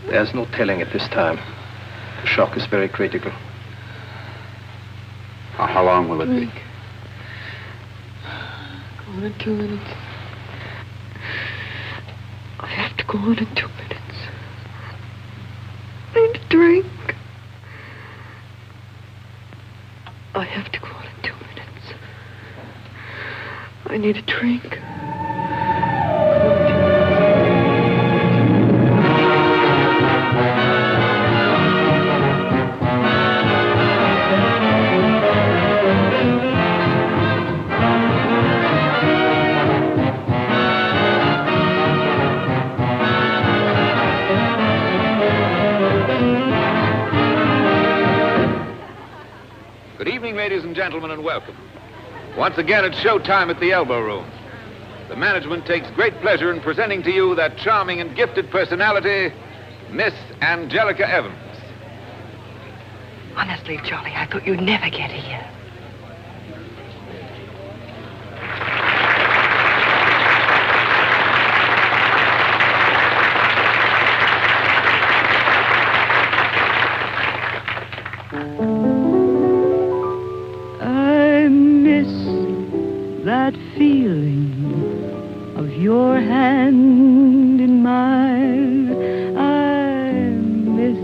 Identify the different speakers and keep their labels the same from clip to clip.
Speaker 1: There's no telling at this time. The shock is very critical.
Speaker 2: How long will it be?
Speaker 3: Go on in 2 minutes. I have to go on in 2 minutes. I need a drink. I have to go on in 2 minutes. I need a drink.
Speaker 4: Ladies and gentlemen, and welcome. Once again, it's showtime at the Elbow Room. The management takes great pleasure in presenting to you that charming and gifted personality, Miss Angelica Evans.
Speaker 3: Honestly, Charlie, I thought you'd never get here.
Speaker 5: That feeling of your hand in mine, I miss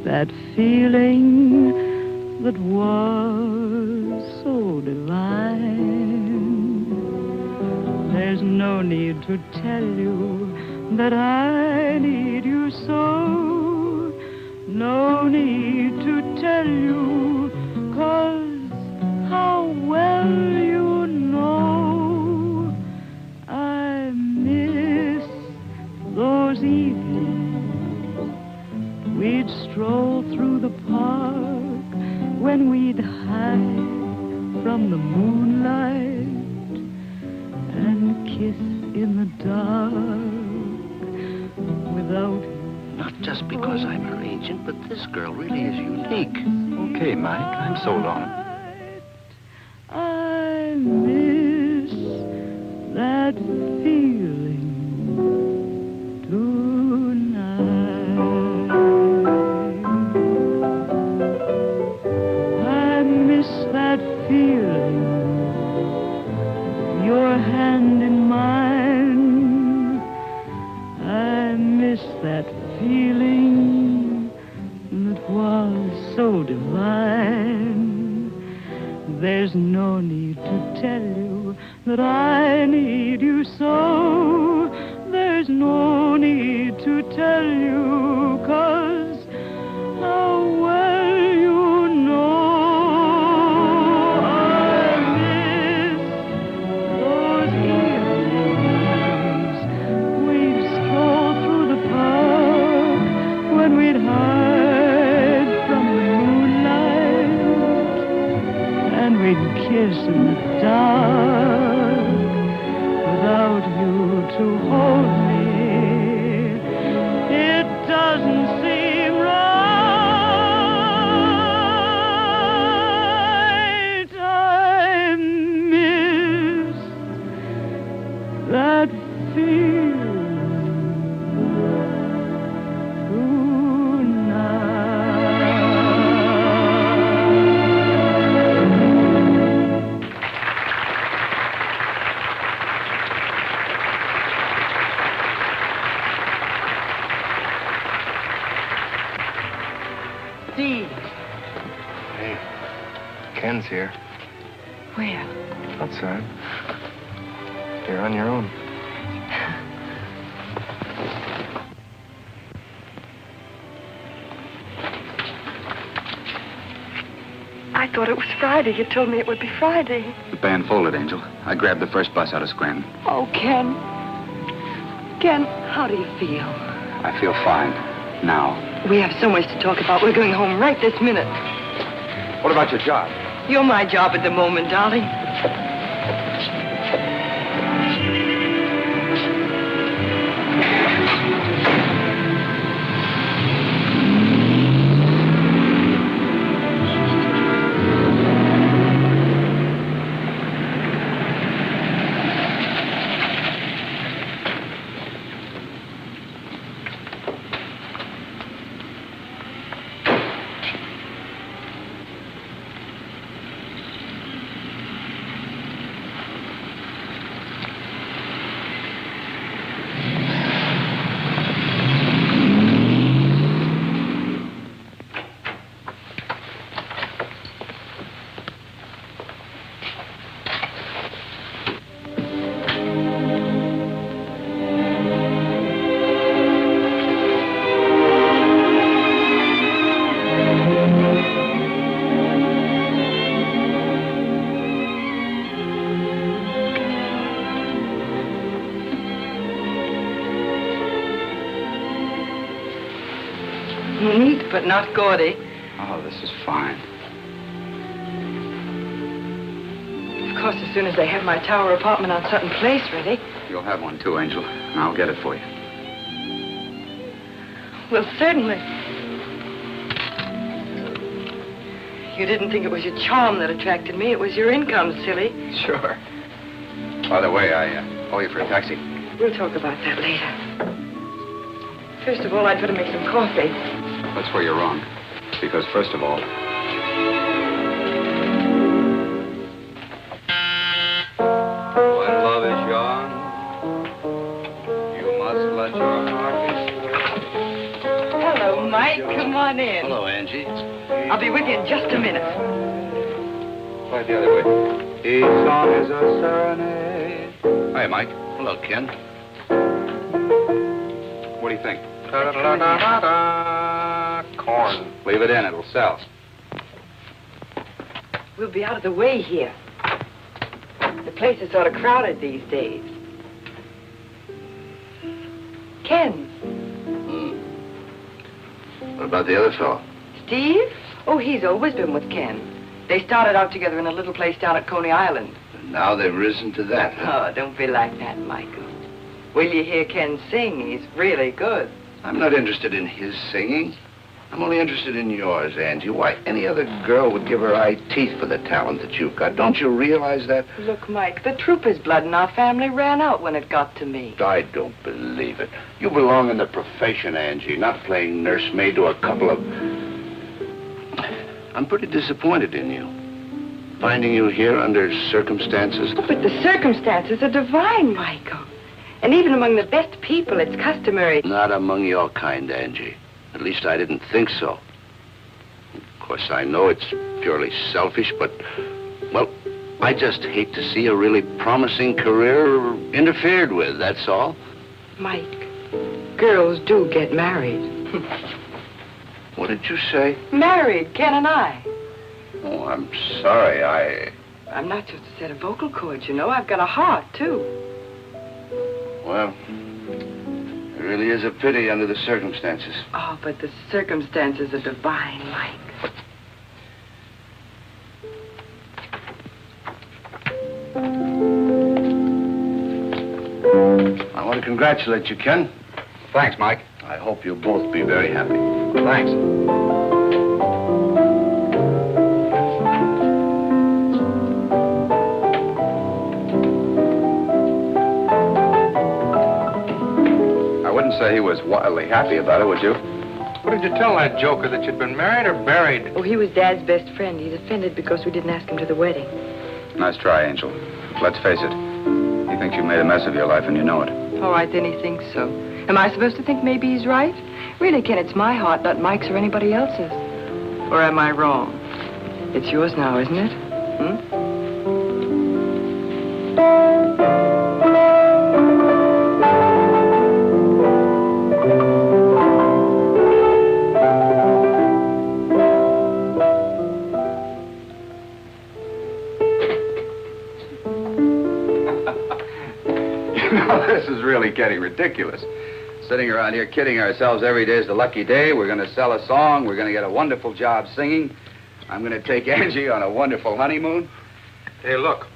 Speaker 5: that feeling that was so divine. There's no need to tell you that I need you so. No need to tell you, 'cause how well you know I miss those evenings we'd stroll through the park when we'd hide from the moonlight and kiss in the dark without.
Speaker 2: Not just because I'm her agent, but this girl really is unique.
Speaker 1: Okay, Mike, I'm sold on it.
Speaker 5: I miss that feeling tonight. I miss that feeling, your hand in mine. I miss that feeling that was so divine. There's no need to tell you that I need you so. There's no need to tell you, 'cause how well you know I miss those evenings we'd stroll through the park when we'd hide from the moonlight and we'd kiss in the dark without you to hold me. It doesn't seem right. I miss that feeling
Speaker 1: Hey, Ken's here.
Speaker 3: Where?
Speaker 1: Outside. You're on your own.
Speaker 3: I thought it was Friday. You told me it would be Friday.
Speaker 2: The band folded, Angel. I grabbed the first bus out of Scranton.
Speaker 3: Oh, Ken. Ken, how do you feel?
Speaker 2: I feel fine. Now.
Speaker 3: We have so much to talk about. We're going home right this minute.
Speaker 2: What about your job?
Speaker 3: You're my job at the moment, darling. but not gaudy.
Speaker 6: Oh, this is fine.
Speaker 3: Of course, as soon as they have my tower apartment on Sutton Place ready.
Speaker 6: You'll have one too, Angel, and I'll get it for you.
Speaker 3: Well, certainly. You didn't think it was your charm that attracted me. It was your income, silly.
Speaker 6: Sure. By the way, I owe you for a taxi.
Speaker 3: We'll talk about that later. First of all, I'd better make some coffee.
Speaker 6: That's where you're wrong. Because first of all... when love is young, you must let your heart be free.
Speaker 3: Hello, Mike. Come on in.
Speaker 2: Hello, Angie.
Speaker 3: I'll be with you in just a minute.
Speaker 6: Right the other way. Each song is a serenade. Hi, Mike.
Speaker 2: Hello, Ken.
Speaker 6: What do you think? Corn. Leave it in. It'll sell.
Speaker 3: We'll be out of the way here. The place is sort of crowded these days. Ken.
Speaker 2: What about the other fellow?
Speaker 3: Steve? Oh, he's always been with Ken. They started out together in a little place down at Coney Island.
Speaker 2: And now they've risen to that, huh?
Speaker 3: Oh, don't be like that, Michael. Will you hear Ken sing? He's really good.
Speaker 2: I'm not interested in his singing. I'm only interested in yours, Angie. Why, any other girl would give her eye teeth for the talent that you've got. Don't you realize that?
Speaker 3: Look, Mike, the trooper's blood in our family ran out when it got to me.
Speaker 2: I don't believe it. You belong in the profession, Angie, not playing nursemaid to a couple of... I'm pretty disappointed in you. Finding you here under circumstances...
Speaker 3: Oh, but the circumstances are divine, Michael. And even among the best people, it's customary...
Speaker 2: Not among your kind, Angie. At least I didn't think so. Of course, I know it's purely selfish, but, well, I just hate to see a really promising career interfered with, that's all.
Speaker 3: Mike, girls do get married.
Speaker 2: What did you say?
Speaker 3: Married, Ken and I.
Speaker 2: Oh, I'm sorry,
Speaker 3: I'm not just a set of vocal cords, you know. I've got a heart, too.
Speaker 2: Well, it really is a pity under the circumstances.
Speaker 3: Oh, but the circumstances are divine, Mike.
Speaker 2: I want to congratulate you, Ken.
Speaker 6: Thanks, Mike.
Speaker 2: I hope you'll both be very happy.
Speaker 6: Thanks. I wouldn't say he was wildly happy about it, would you?
Speaker 7: What did you tell that joker, that you'd been married or buried?
Speaker 3: Oh, he was Dad's best friend. He's offended because we didn't ask him to the wedding.
Speaker 6: Nice try, Angel. Let's face it. He thinks you made a mess of your life and you know it.
Speaker 3: All right, then he thinks so. Am I supposed to think maybe he's right? Really, Ken, it's my heart, not Mike's or anybody else's. Or am I wrong? It's yours now, isn't it?
Speaker 6: This is really getting ridiculous. Sitting around here kidding ourselves every day is the lucky day. We're going to sell a song. We're going to get a wonderful job singing. I'm going to take Angie on a wonderful honeymoon.
Speaker 7: Hey, look.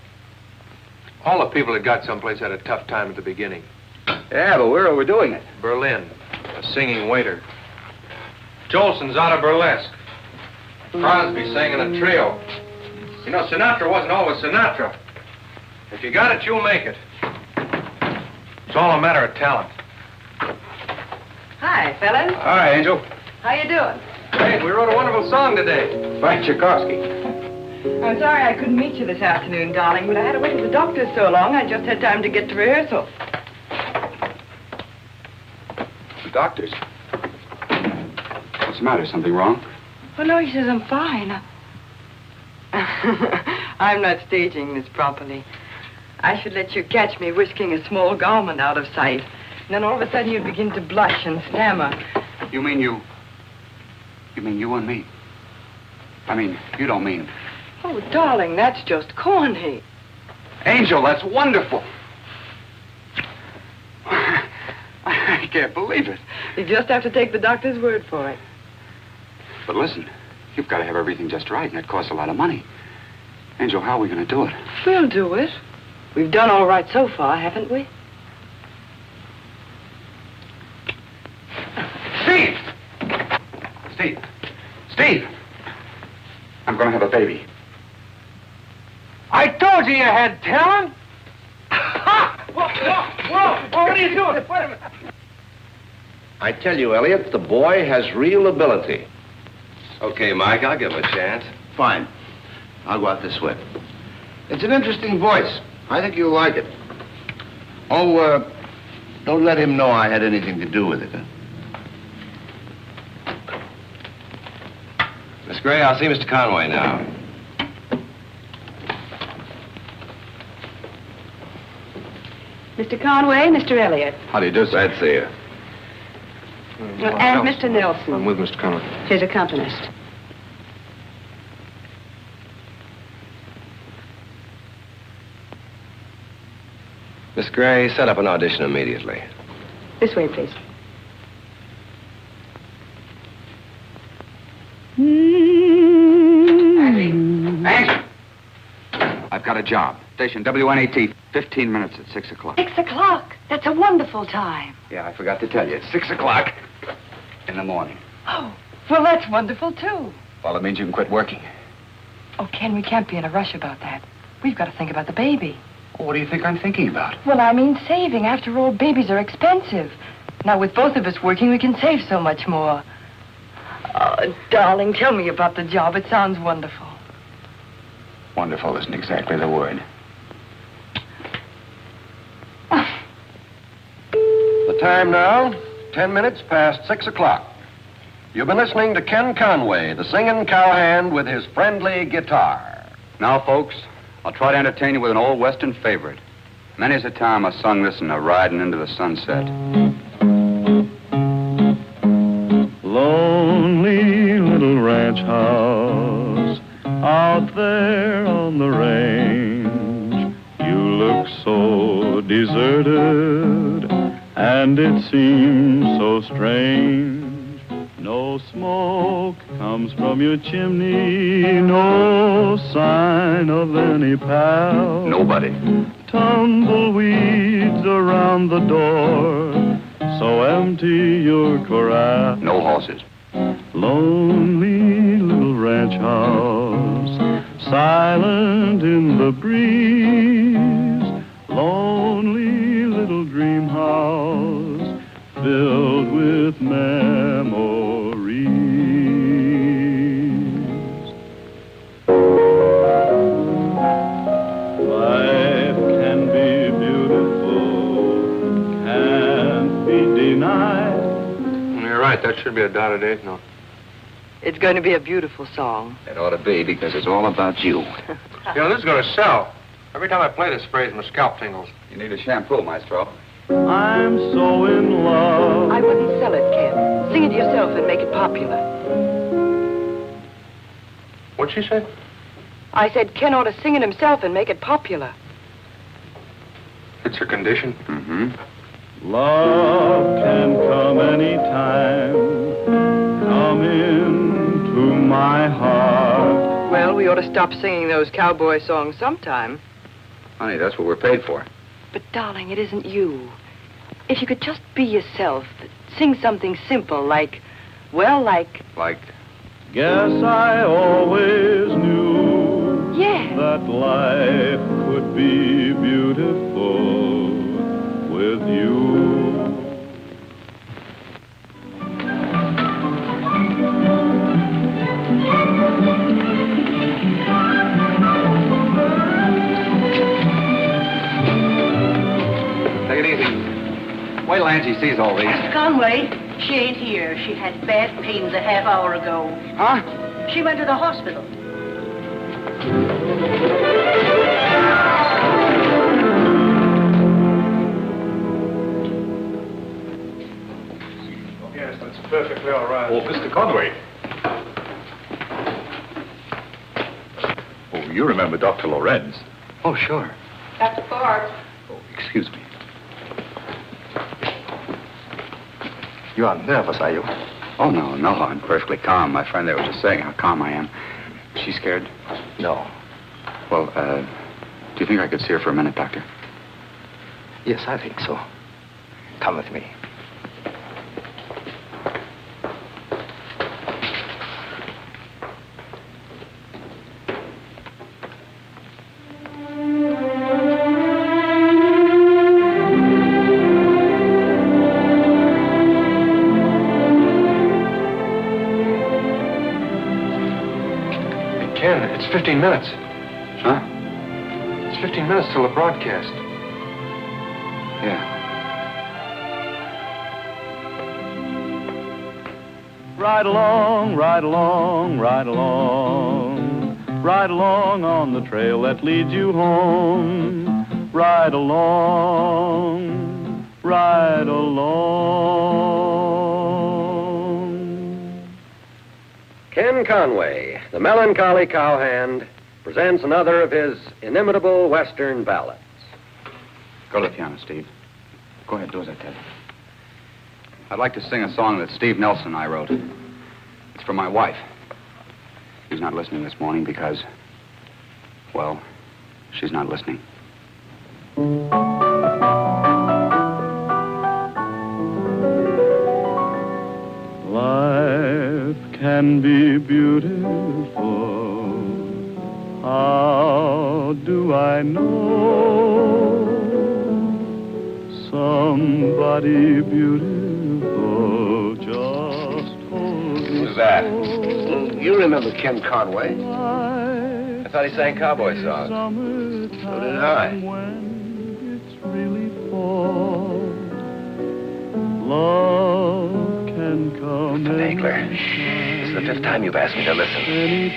Speaker 7: All the people that got someplace had a tough time at the beginning.
Speaker 6: Yeah, but we're overdoing it.
Speaker 7: Berlin, a singing waiter. Jolson's out of burlesque. Crosby sang in a trio. You know, Sinatra wasn't always Sinatra. If you got it, you'll make it. It's all a matter of talent.
Speaker 3: Hi, fellas.
Speaker 6: Hi, Angel.
Speaker 3: How you doing?
Speaker 7: Hey, we wrote a wonderful song today.
Speaker 6: Frank Tchaikovsky.
Speaker 3: I'm sorry I couldn't meet you this afternoon, darling, but I had to wait at the doctor's so long, I just had time to get to rehearsal.
Speaker 6: The doctors? What's the matter? Something wrong?
Speaker 3: Oh, no, he says I'm fine. I'm not staging this properly. I should let you catch me whisking a small garment out of sight. And then all of a sudden you'd begin to blush and stammer.
Speaker 6: You mean you and me? I mean, you don't mean...
Speaker 3: Oh, darling, that's just corny.
Speaker 6: Angel, that's wonderful. I can't believe it.
Speaker 3: You just have to take the doctor's word for it.
Speaker 6: But listen, you've got to have everything just right, and it costs a lot of money. Angel, how are we going to do it?
Speaker 3: We'll do it. We've done all right so far, haven't we?
Speaker 6: Steve! Steve! Steve! I'm going to have a baby.
Speaker 7: I told you had talent. Whoa, what are you doing? Wait a minute.
Speaker 2: I tell you, Elliot, the boy has real ability.
Speaker 7: Okay, Mike, I'll give him a chance.
Speaker 2: Fine. I'll go out this way. It's an interesting voice. I think you'll like it. Oh, don't let him know I had anything to do with it, huh?
Speaker 7: Miss Gray, I'll see Mr. Conway now.
Speaker 3: Mr. Conway, Mr. Elliott.
Speaker 6: How do you do, sir?
Speaker 2: Glad to see you.
Speaker 3: And Mr. Nelson.
Speaker 7: I'm with Mr. Conway.
Speaker 3: His accompanist.
Speaker 7: Miss Gray, set up an audition immediately.
Speaker 3: This way, please.
Speaker 6: Angie! I've got a job. Station WNAT, 15 minutes at 6 o'clock.
Speaker 3: 6 o'clock. That's a wonderful time.
Speaker 6: Yeah, I forgot to tell you. It's 6 o'clock in the morning.
Speaker 3: Oh, well, that's wonderful, too.
Speaker 6: Well, it means you can quit working.
Speaker 3: Oh, Ken, we can't be in a rush about that. We've got to think about the baby.
Speaker 6: What do you think I'm thinking about?
Speaker 3: Well, I mean saving. After all, babies are expensive. Now, with both of us working, we can save so much more. Oh, darling, tell me about the job. It sounds wonderful.
Speaker 6: Wonderful isn't exactly the word.
Speaker 7: The time now, 10 minutes past 6 o'clock. You've been listening to Ken Conway, the singing cowhand with his friendly guitar.
Speaker 6: Now, folks, I'll try to entertain you with an old Western favorite. Many's the time I sung this in a riding into the sunset.
Speaker 5: Lonely little ranch house out there on the range. You look so deserted, and it seems so strange. No smoke comes from your chimney, no sign of any pal.
Speaker 6: Nobody.
Speaker 5: Tumbleweeds around the door, so empty your corral.
Speaker 6: No horses.
Speaker 5: Lonely little ranch house, silent in the breeze. Lonely little dream house, filled with memories. Life can be beautiful, can't be denied.
Speaker 7: You're right, that should be a dotted eighth note.
Speaker 3: It's going to be a beautiful song.
Speaker 6: It ought to be, because it's all about you.
Speaker 7: You know, this is going to sell. Every time I play this phrase, my scalp tingles.
Speaker 6: You need a shampoo, Maestro.
Speaker 5: I'm so in love.
Speaker 3: I wouldn't sell it, Ken. Sing it yourself and make it popular.
Speaker 7: What'd she say?
Speaker 3: I said Ken ought to sing it himself and make it popular.
Speaker 7: It's her condition.
Speaker 6: Mm-hmm.
Speaker 5: Love can come anytime. Come into my heart.
Speaker 3: Well, we ought to stop singing those cowboy songs sometime.
Speaker 6: Honey, that's what we're paid for.
Speaker 3: But, darling, it isn't you. If you could just be yourself, sing something simple like, well, like...
Speaker 6: Like?
Speaker 5: Guess I always knew that life could be beautiful with you.
Speaker 6: Take it easy. Wait till Angie sees all these.
Speaker 8: Mr. Conway, she ain't here. She had bad pains a half hour ago.
Speaker 6: Huh?
Speaker 8: She went to the hospital.
Speaker 7: Yes, that's perfectly all right.
Speaker 9: Oh, Mr. Conway. Oh, you remember Dr. Lorenz.
Speaker 6: Oh, sure.
Speaker 8: Dr. Ford.
Speaker 9: Oh, excuse me.
Speaker 1: You aren't nervous, are you?
Speaker 6: Oh, no, I'm perfectly calm. My friend there was just saying how calm I am. Is she scared?
Speaker 1: No.
Speaker 6: Well, do you think I could see her for a minute, Doctor?
Speaker 1: Yes, I think so. Come with me.
Speaker 7: Ken, it's 15 minutes.
Speaker 6: Huh?
Speaker 7: It's 15 minutes till the broadcast.
Speaker 6: Yeah.
Speaker 5: Ride along, ride along, ride along. Ride along on the trail that leads you home. Ride along, ride along.
Speaker 10: Ken Conway, the melancholy cowhand, presents another of his inimitable Western ballads.
Speaker 6: Go to the piano, Steve. Go ahead, do as I tell you. I'd like to sing a song that Steve Nelson and I wrote. It's for my wife. She's not listening this morning because, well, she's not listening.
Speaker 5: Life can be beautiful. How do I know? Somebody beautiful just told me.
Speaker 1: Who's that?
Speaker 5: so.
Speaker 1: You remember Ken Conway?
Speaker 5: I
Speaker 1: thought he sang cowboy songs.
Speaker 5: So
Speaker 1: did I.
Speaker 5: When it's really fall, love can come.
Speaker 1: Finagler, this is the 5th time you've asked me to listen.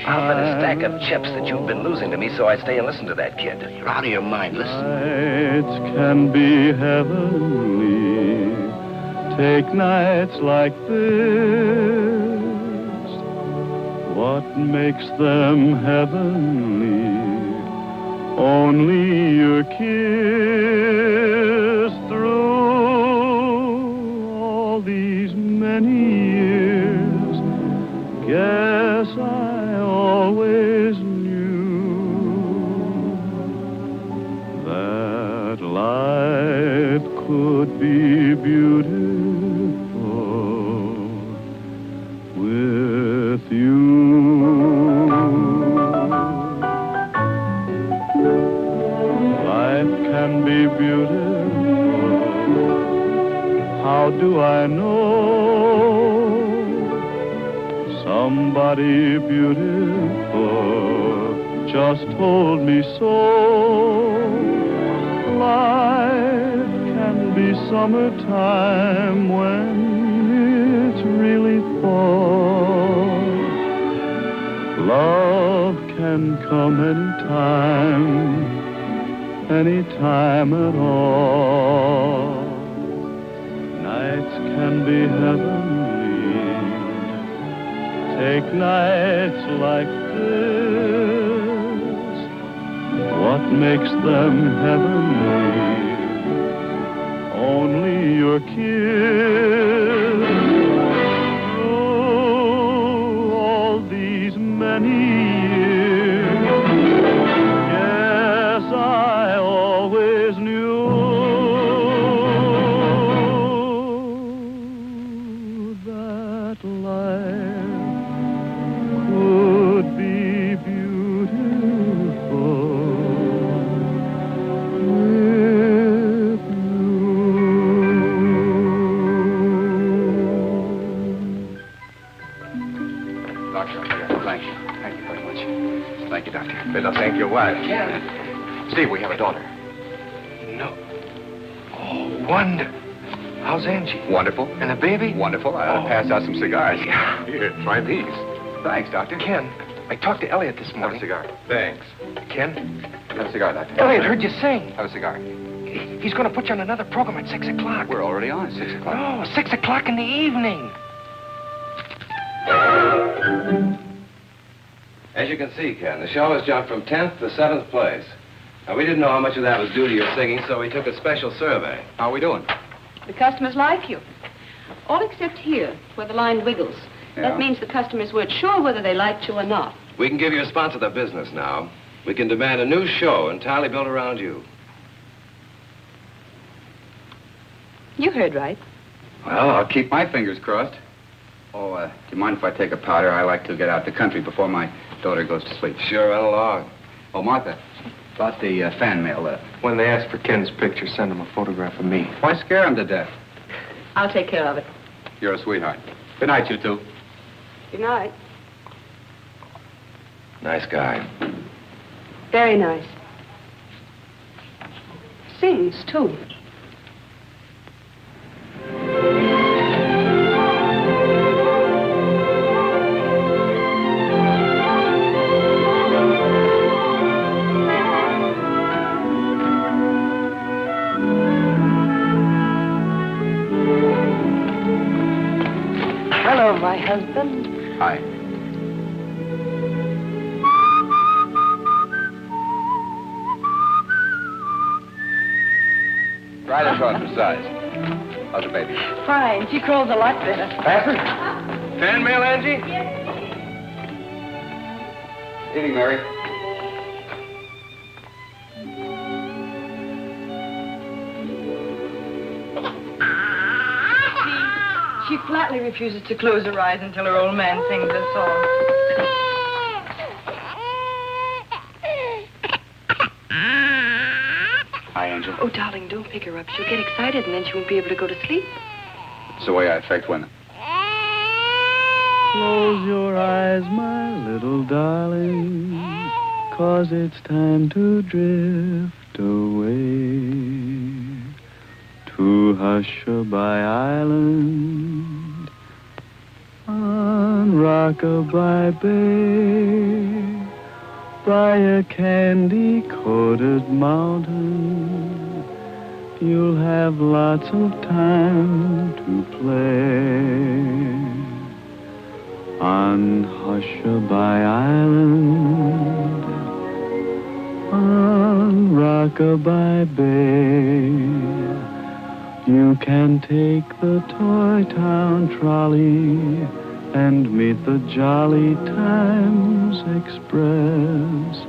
Speaker 1: I'll bet a stack of chips that you've been losing to me, so I stay and listen to that kid. You're out of your mind. Listen.
Speaker 5: Nights can be heavenly. Take nights like this. What makes them heavenly? Only your kiss through all these many years. Guess I always knew that life could be beautiful with you. Life can be beautiful. How do I know? Somebody beautiful just told me so. Life can be summertime when it's really fall. Love can come anytime at all. Nights can be heavenly. Take nights like this. What makes them heavenly? Only your kiss. Through all these many years, yes, I always knew that life could be beautiful with you.
Speaker 6: Doctor, thank you. Thank you very much. Thank you, Doctor.
Speaker 1: Better thank your wife.
Speaker 7: Steve, we have a daughter.
Speaker 1: No. Oh, wonder. How's Angie?
Speaker 6: Wonderful.
Speaker 1: And a baby?
Speaker 6: Wonderful. I ought to pass out some cigars.
Speaker 9: Here, try these.
Speaker 6: Thanks, Doctor.
Speaker 1: Ken, I talked to Elliot this
Speaker 6: Have a
Speaker 1: morning.
Speaker 6: cigar.
Speaker 9: Thanks.
Speaker 1: Ken,
Speaker 6: Have a cigar, Doctor.
Speaker 1: Elliot heard you sing.
Speaker 6: Have a cigar.
Speaker 1: He's going to put you on another program at 6 o'clock.
Speaker 6: We're already on at 6 o'clock.
Speaker 1: No, 6 o'clock in the evening.
Speaker 11: As you can see, Ken, the show has jumped from 10th to 7th place. Now, we didn't know how much of that was due to your singing, so we took a special survey.
Speaker 6: How are we doing?
Speaker 8: The customers like you. All except here, where the line wiggles.
Speaker 6: Yeah.
Speaker 8: That means the customers weren't sure whether they liked you or not.
Speaker 11: We can give you a sponsor of the business now. We can demand a new show entirely built around you.
Speaker 8: You heard right.
Speaker 6: Well, I'll keep my fingers crossed. Oh, do you mind if I take a powder? I like to get out the country before my daughter goes to sleep.
Speaker 11: Sure, run along.
Speaker 6: Oh, Martha, about the fan mail.
Speaker 7: When they ask for Ken's picture, send them a photograph of me.
Speaker 6: Why scare him to death?
Speaker 8: I'll take care of it.
Speaker 6: You're a sweetheart. Good night, you two.
Speaker 8: Good night.
Speaker 11: Nice guy.
Speaker 8: Very nice. Sings, too.
Speaker 3: Hello, my husband.
Speaker 6: Hi. Right as on for size. How's the baby?
Speaker 3: Fine. She crawls a lot better.
Speaker 7: Pastor? Fan mail, Angie?
Speaker 6: Evening, Mary.
Speaker 3: She flatly refuses to close her eyes until her old man sings a song.
Speaker 6: Hi, Angel.
Speaker 3: Oh, darling, don't pick her up. She'll get excited and then she won't be able to go to sleep.
Speaker 6: It's the way I affect women.
Speaker 5: Close your eyes, my little darling, 'cause it's time to drift away to Hushabye Island on Rockabye Bay by a candy-coated mountain. You'll have lots of time to play on Hushabye Island, on Rockabye Bay. You can take the Toy Town trolley and meet the Jolly Times Express.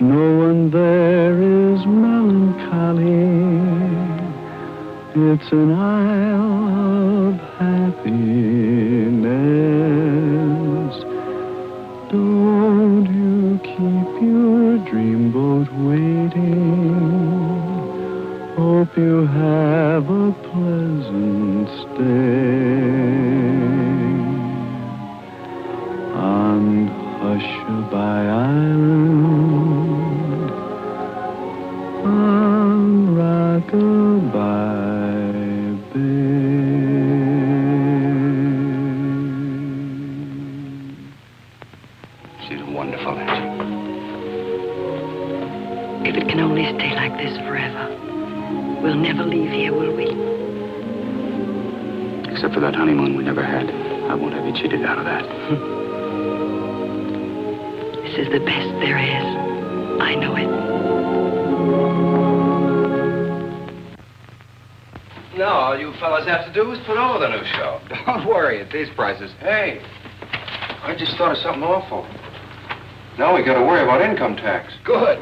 Speaker 5: No one there is melancholy. It's an isle of happiness. Don't you keep your dreamboat waiting. Hope you have a pleasant stay on Hushabye Island, on Rockabye Bay.
Speaker 6: She's wonderful, Angie.
Speaker 3: If it can only stay like this forever, we'll never leave here, will we?
Speaker 6: Except for that honeymoon we never had. I won't have you cheated out of that.
Speaker 3: This is the best there is. I know it.
Speaker 11: No, all you fellas have to do is put over the new show.
Speaker 6: Don't worry, at these prices.
Speaker 7: Hey, I just thought of something awful. Now we gotta worry about income tax.
Speaker 11: Good.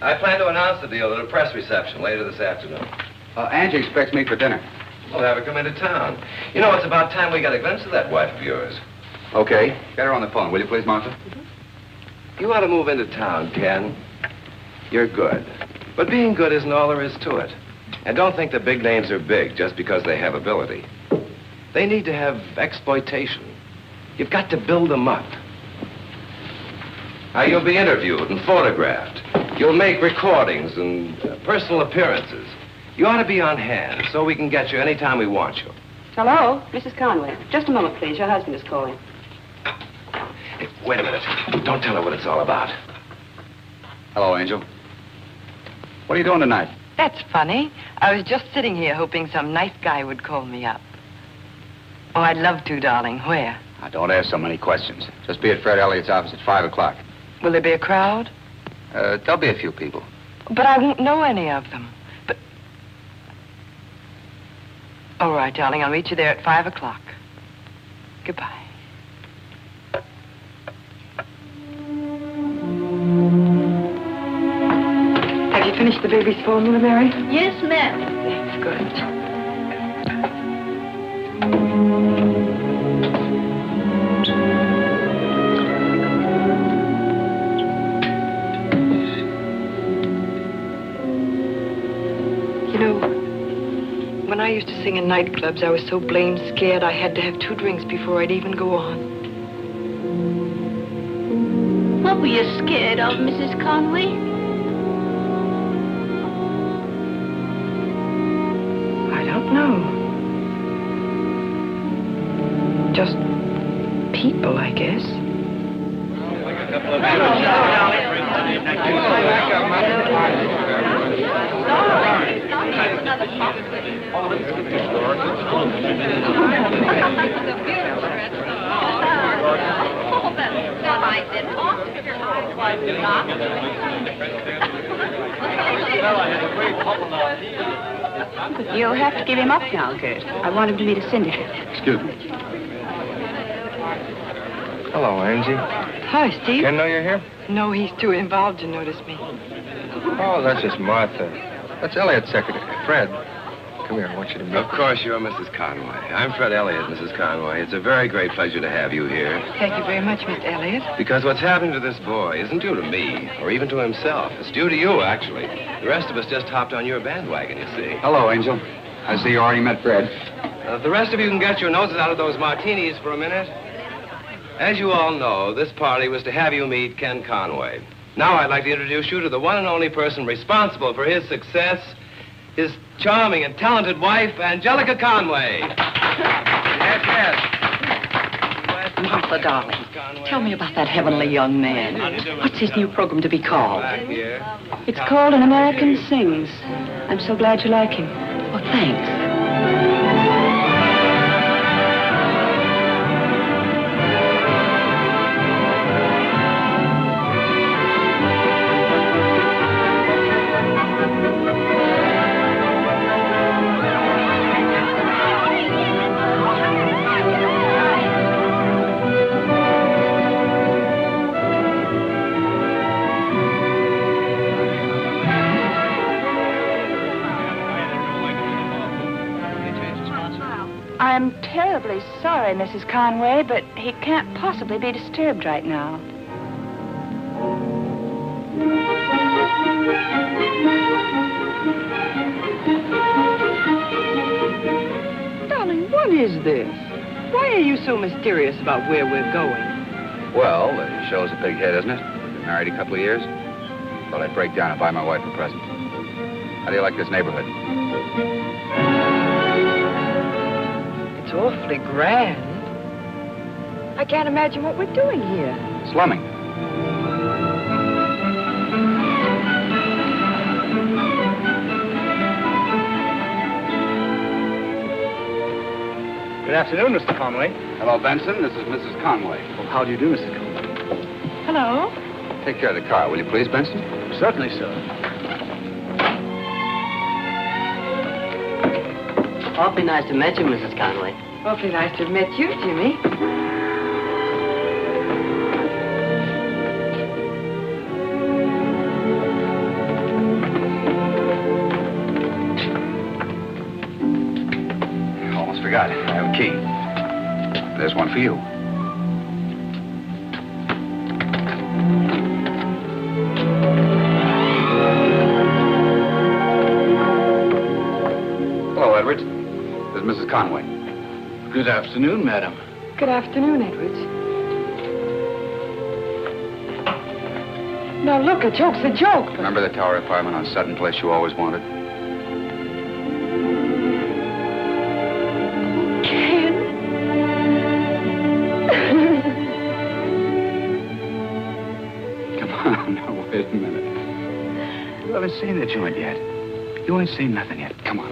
Speaker 11: I plan to announce the deal at a press reception later this afternoon.
Speaker 6: Angie expects me for dinner.
Speaker 11: We'll have her come into town. You know, it's about time we got a glimpse of that wife of yours.
Speaker 6: Okay. Get her on the phone, will you please, Martha?
Speaker 11: You ought to move into town, Ken. You're good. But being good isn't all there is to it. And don't think the big names are big just because they have ability. They need to have exploitation. You've got to build them up. Now, you'll be interviewed and photographed. You'll make recordings and personal appearances. You ought to be on hand so we can get you anytime we want you.
Speaker 8: Hello, Mrs. Conway. Just a moment, please. Your husband is calling.
Speaker 11: Hey, wait a minute. Don't tell her what it's all about.
Speaker 6: Hello, Angel. What are you doing tonight?
Speaker 3: That's funny. I was just sitting here hoping some nice guy would call me up. Oh, I'd love to, darling. Where?
Speaker 6: Now, don't ask so many questions. Just be at Fred Elliott's office at 5 o'clock.
Speaker 3: Will there be a crowd?
Speaker 6: There'll be a few people.
Speaker 3: But I won't know any of them. But All right, darling. I'll meet you there at 5 o'clock. Goodbye. Have you finished the baby's formula, Mary?
Speaker 8: Yes, ma'am.
Speaker 3: That's good. When I used to sing in nightclubs, I was so blamed scared I had to have 2 drinks before I'd even go on.
Speaker 8: What were you scared of, Mrs. Conway?
Speaker 3: I don't know. Just people, I guess.
Speaker 8: You'll have to give him up now, Gert. I want him to meet a syndicate.
Speaker 6: Excuse me.
Speaker 11: Hello, Angie.
Speaker 3: Hi, Steve.
Speaker 11: Ken know you're here?
Speaker 3: No, he's too involved to notice me.
Speaker 11: Oh, that's just Martha. That's Elliot's secretary, Fred. Come here, I want you to meet.
Speaker 1: Of course, you're Mrs. Conway. I'm Fred Elliott, Mrs. Conway. It's a very great pleasure to have you here.
Speaker 3: Thank you very much, Mr. Elliott.
Speaker 1: Because what's happening to this boy isn't due to me, or even to himself. It's due to you, actually. The rest of us just hopped on your bandwagon, you see.
Speaker 6: Hello, Angel. I see you already met Fred.
Speaker 1: If the rest of you can get your noses out of those martinis for a minute. As you all know, this party was to have you meet Ken Conway. Now I'd like to introduce you to the one and only person responsible for his success, his charming and talented wife, Angelica Conway. Yes, yes.
Speaker 12: Martha, darling, tell me about that heavenly young man. What's his new program to be called?
Speaker 1: Back here.
Speaker 12: It's called An American Sings. I'm so glad you like him. Well, thanks.
Speaker 13: I'm terribly sorry, Mrs. Conway, but he can't possibly be disturbed right now.
Speaker 3: Darling, what is this? Why are you so mysterious about where we're going?
Speaker 6: Well, it shows a big head, isn't it? We've been married a couple of years. Thought I'd break down and buy my wife a present. How do you like this neighborhood?
Speaker 3: It's awfully grand. I can't imagine what we're doing here.
Speaker 6: Slumming.
Speaker 14: Good afternoon, Mr. Conway.
Speaker 6: Hello, Benson. This is Mrs. Conway.
Speaker 14: Well, how do you do, Mrs. Conway?
Speaker 3: Hello.
Speaker 6: Take care of the car, will you please, Benson?
Speaker 14: Certainly, sir.
Speaker 12: Awfully nice to meet you, Mrs. Conway.
Speaker 3: Awfully nice to have met you, Jimmy.
Speaker 6: Almost forgot. I have a key. There's one for you. Hello, Edwards. This is Mrs. Conway.
Speaker 14: Good afternoon, madam.
Speaker 3: Good afternoon, Edwards. Now, look, a joke's a joke. But...
Speaker 6: Remember the tower apartment on Sutton Place you always wanted?
Speaker 3: Ken.
Speaker 6: Come on, now, wait a minute. You haven't seen the joint yet. You ain't seen nothing yet. Come on.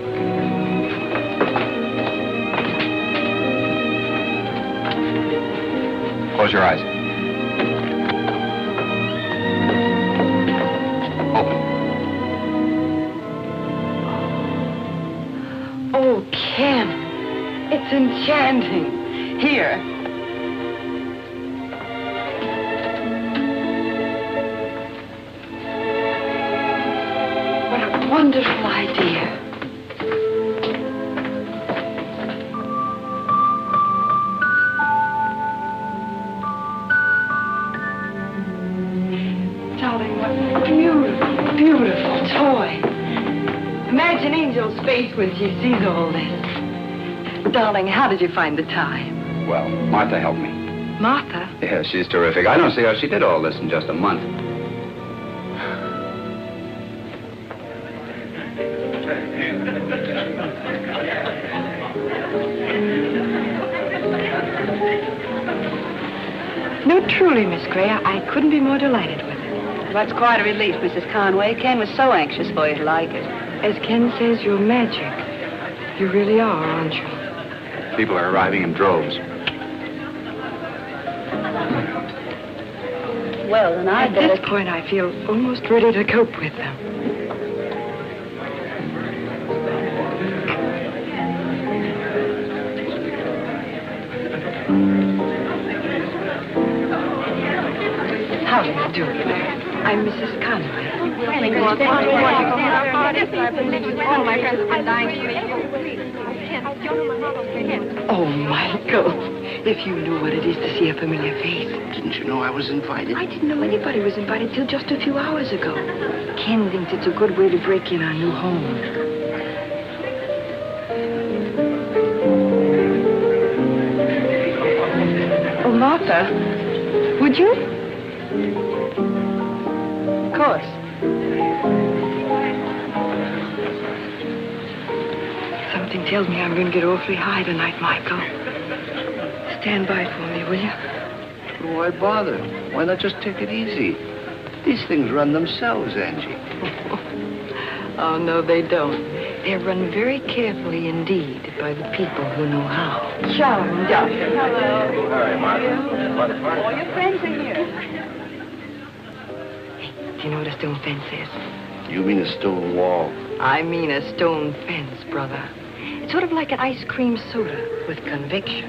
Speaker 6: Close your eyes. Open.
Speaker 3: Oh, Ken, it's enchanting. Here. What a wonderful idea. Darling, what a beautiful, beautiful toy. Imagine Angel's face when she sees all this. Darling, how did you find the time?
Speaker 6: Well, Martha helped me.
Speaker 3: Martha?
Speaker 6: Yeah, she's terrific. I don't see how she did all this in just a month.
Speaker 3: No, truly, Miss Gray, I couldn't be more delighted with it.
Speaker 8: Well, that's quite a relief, Mrs. Conway. Ken was so anxious for you to like it.
Speaker 3: As Ken says, you're magic. You really are, aren't you?
Speaker 6: People are arriving in droves.
Speaker 8: Well, then
Speaker 3: At this point, I feel almost ready to cope with them. How do you do? I'm Mrs. Conway. Oh, Michael, if you knew what it is to see a familiar face.
Speaker 2: Didn't you know I was invited?
Speaker 3: I didn't know anybody was invited till just a few hours ago. Ken thinks it's a good way to break in our new home. Oh, Martha, would you? Of course. Something tells me I'm going to get awfully high tonight, Michael. Stand by for me, will you?
Speaker 2: Why bother? Why not just take it easy? These things run themselves, Angie.
Speaker 3: Oh, no, they don't. They're run very carefully indeed by the people who know how. Charming, darling.
Speaker 8: Hello.
Speaker 1: Hi, Martha.
Speaker 8: All your friends are here.
Speaker 3: Do you know what a stone fence is?
Speaker 2: You mean a stone wall?
Speaker 3: I mean a stone fence, brother. It's sort of like an ice cream soda with conviction.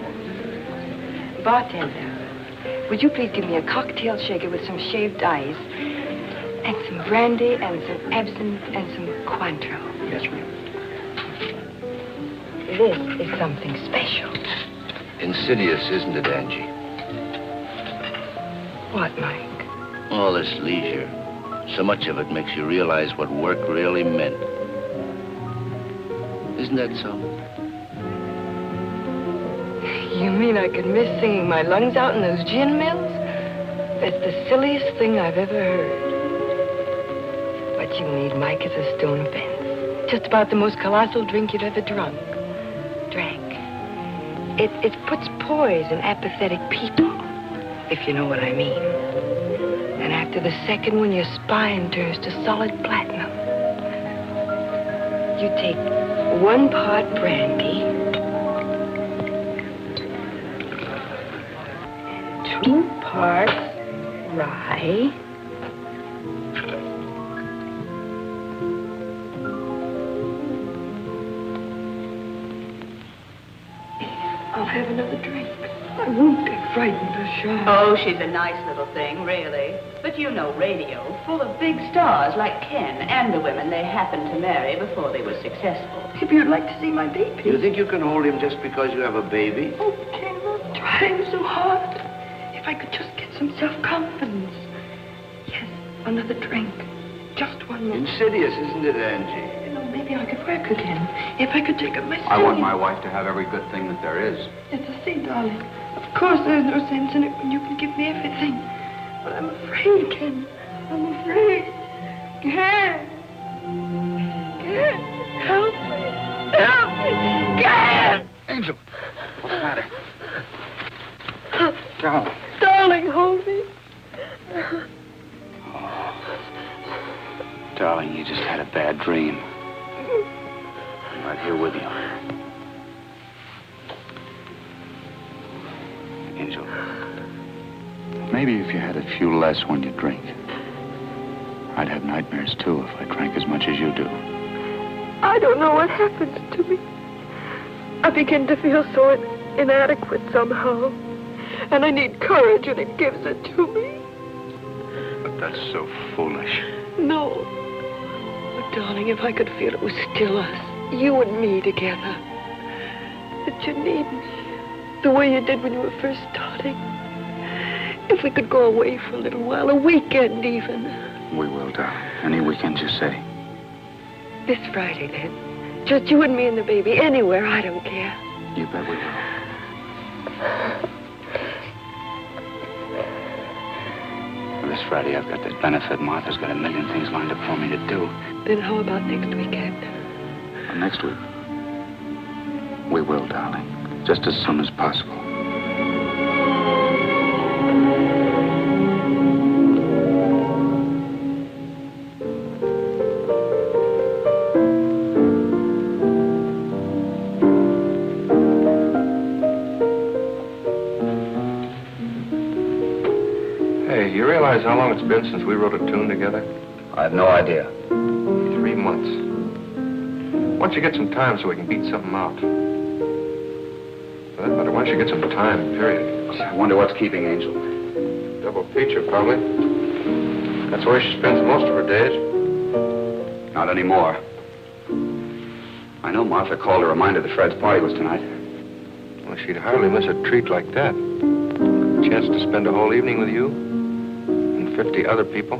Speaker 3: Bartender, would you please give me a cocktail shaker with some shaved ice and some brandy and some absinthe and some Cointreau?
Speaker 2: Yes, ma'am.
Speaker 3: This is something special.
Speaker 2: Insidious, isn't it, Angie?
Speaker 3: What, Mike?
Speaker 2: All this leisure. So much of it makes you realize what work really meant. Isn't that so?
Speaker 3: You mean I could miss singing my lungs out in those gin mills? That's the silliest thing I've ever heard. What you need, Mike, is a stone fence. Just about the most colossal drink you've ever drank. It puts poise in apathetic people, if you know what I mean. And after the second one, your spine turns to solid platinum. You take 1 part brandy and 2 parts rye. I'll have another drink. I won't get frightened or shy.
Speaker 8: Oh, she's a nice little thing, really. But you know, radio, full of big stars like Ken and the women they happened to marry before they were successful.
Speaker 3: If you'd like to see my baby.
Speaker 2: You think you can hold him just because you have a baby?
Speaker 3: Oh, Ken, I'm trying so hard. If I could just get some self-confidence. Yes, another drink. Just one more.
Speaker 2: Insidious, isn't it, Angie?
Speaker 3: You know, maybe I could work again. If I could take up my
Speaker 6: I want my wife to have every good thing that there is.
Speaker 3: Yes, I see, darling. Of course there's no sense in it when you can give me everything. But I'm afraid, Ken. I'm afraid. Ken! Ken! Help me! Help me! Ken!
Speaker 6: Angel, what's the matter?
Speaker 3: Darling, hold me.
Speaker 6: Darling, you just had a bad dream. I'm right here with you. Angel, maybe if you had a few less when you drink, I'd have nightmares too if I drank as much as you do.
Speaker 3: I don't know what happens to me. I begin to feel so inadequate somehow. And I need courage, and it gives it to me.
Speaker 2: But that's so foolish.
Speaker 3: No. Oh, darling, if I could feel it was still us, you and me together. That you need me, the way you did when you were first starting. If we could go away for a little while, a weekend even.
Speaker 6: We will, darling. Any weekend you say.
Speaker 3: This Friday, then. Just you and me and the baby, anywhere, I don't care.
Speaker 6: You bet we will. Well, this Friday, I've got that benefit. Martha's got a million things lined up for me to do.
Speaker 3: Then how about next weekend?
Speaker 6: Well, next week. We will, darling. Just as soon as possible.
Speaker 7: Hey, you realize how long it's been since we wrote a tune together?
Speaker 6: I have no idea.
Speaker 7: 3 months. Why don't you get some time so we can beat something out? For that matter, why don't you get some time, period?
Speaker 6: I wonder what's keeping Angel.
Speaker 7: Double feature, probably. That's where she spends most of her days.
Speaker 6: Not anymore. I know Martha called to remind her that Fred's party was tonight.
Speaker 7: Well, she'd hardly miss a treat like that. A chance to spend a whole evening with you and 50 other people.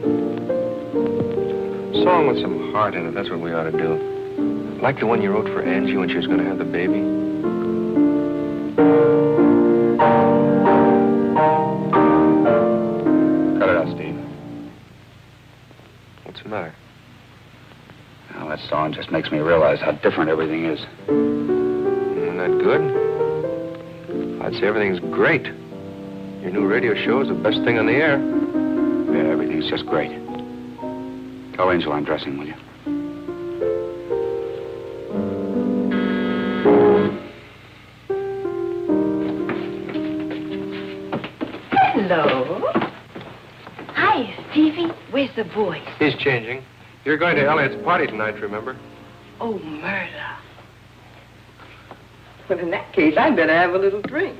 Speaker 7: A song with some heart in it, that's what we ought to do. Like the one you wrote for Angie when she was going to have the baby.
Speaker 6: Cut it out, Steve.
Speaker 7: What's the matter?
Speaker 6: Well, that song just makes me realize how different everything is.
Speaker 7: Isn't that good? I'd say everything's great. Your new radio show is the best thing on the air.
Speaker 6: Yeah, everything's just great. Tell Angel I'm dressing, will you?
Speaker 13: Hello. Hi, Stevie. Where's the boy?
Speaker 7: He's changing. You're going to Elliot's party tonight, remember?
Speaker 13: Oh, murder.
Speaker 12: Well, in that case, I'd better have a little drink.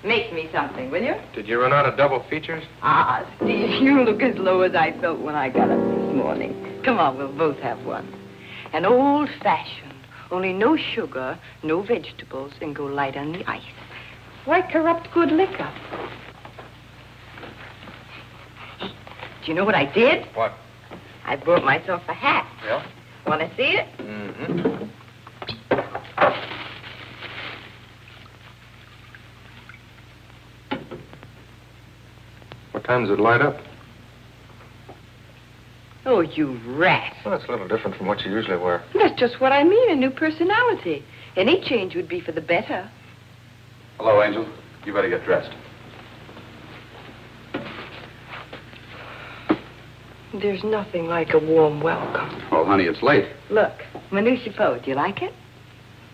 Speaker 12: Make me something, will you?
Speaker 7: Did you run out of double features?
Speaker 12: Ah, Steve, you look as low as I felt when I got up this morning. Come on, we'll both have one. An old-fashioned, only no sugar, no vegetables, and go light on the ice. Why corrupt good liquor? Do you know what I did?
Speaker 7: What?
Speaker 12: I bought myself a hat.
Speaker 7: Yeah?
Speaker 12: Want to see it?
Speaker 7: Mm-hmm. What time does it light up?
Speaker 12: Oh, you rat.
Speaker 7: Well, it's a little different from what you usually wear.
Speaker 12: That's just what I mean, a new personality. Any change would be for the better.
Speaker 6: Hello, Angel. You better get dressed.
Speaker 3: There's nothing like a warm welcome.
Speaker 6: Oh, honey, it's late.
Speaker 12: Look, my new chapeau. Do you like it?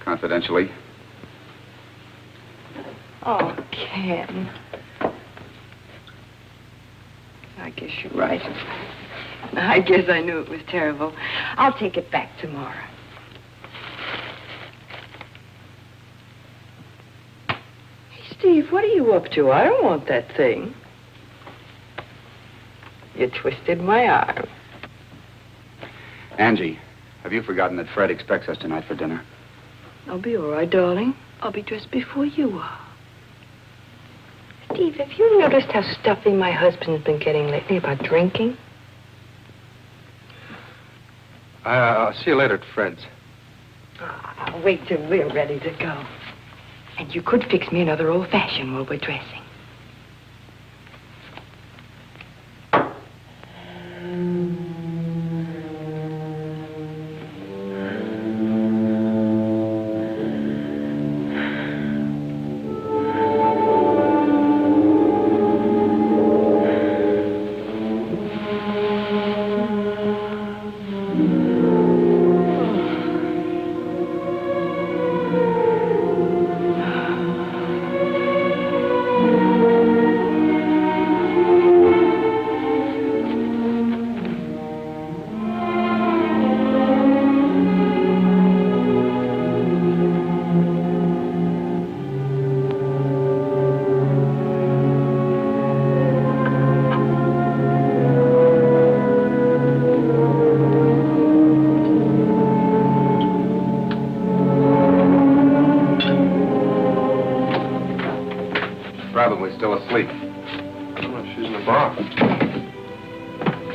Speaker 6: Confidentially.
Speaker 12: Oh, Ken. I guess you're right. I guess I knew it was terrible. I'll take it back tomorrow. Hey, Steve, what are you up to? I don't want that thing. You twisted my arm.
Speaker 6: Angie, have you forgotten that Fred expects us tonight for dinner?
Speaker 3: I'll be all right, darling. I'll be dressed before you are. Steve, have you noticed how stuffy my husband's been getting lately about drinking?
Speaker 7: I'll see you later at Fred's.
Speaker 12: I'll wait till we're ready to go. And you could fix me another old-fashioned while we're dressing.
Speaker 6: asleep.
Speaker 7: I don't know if she's in the bar.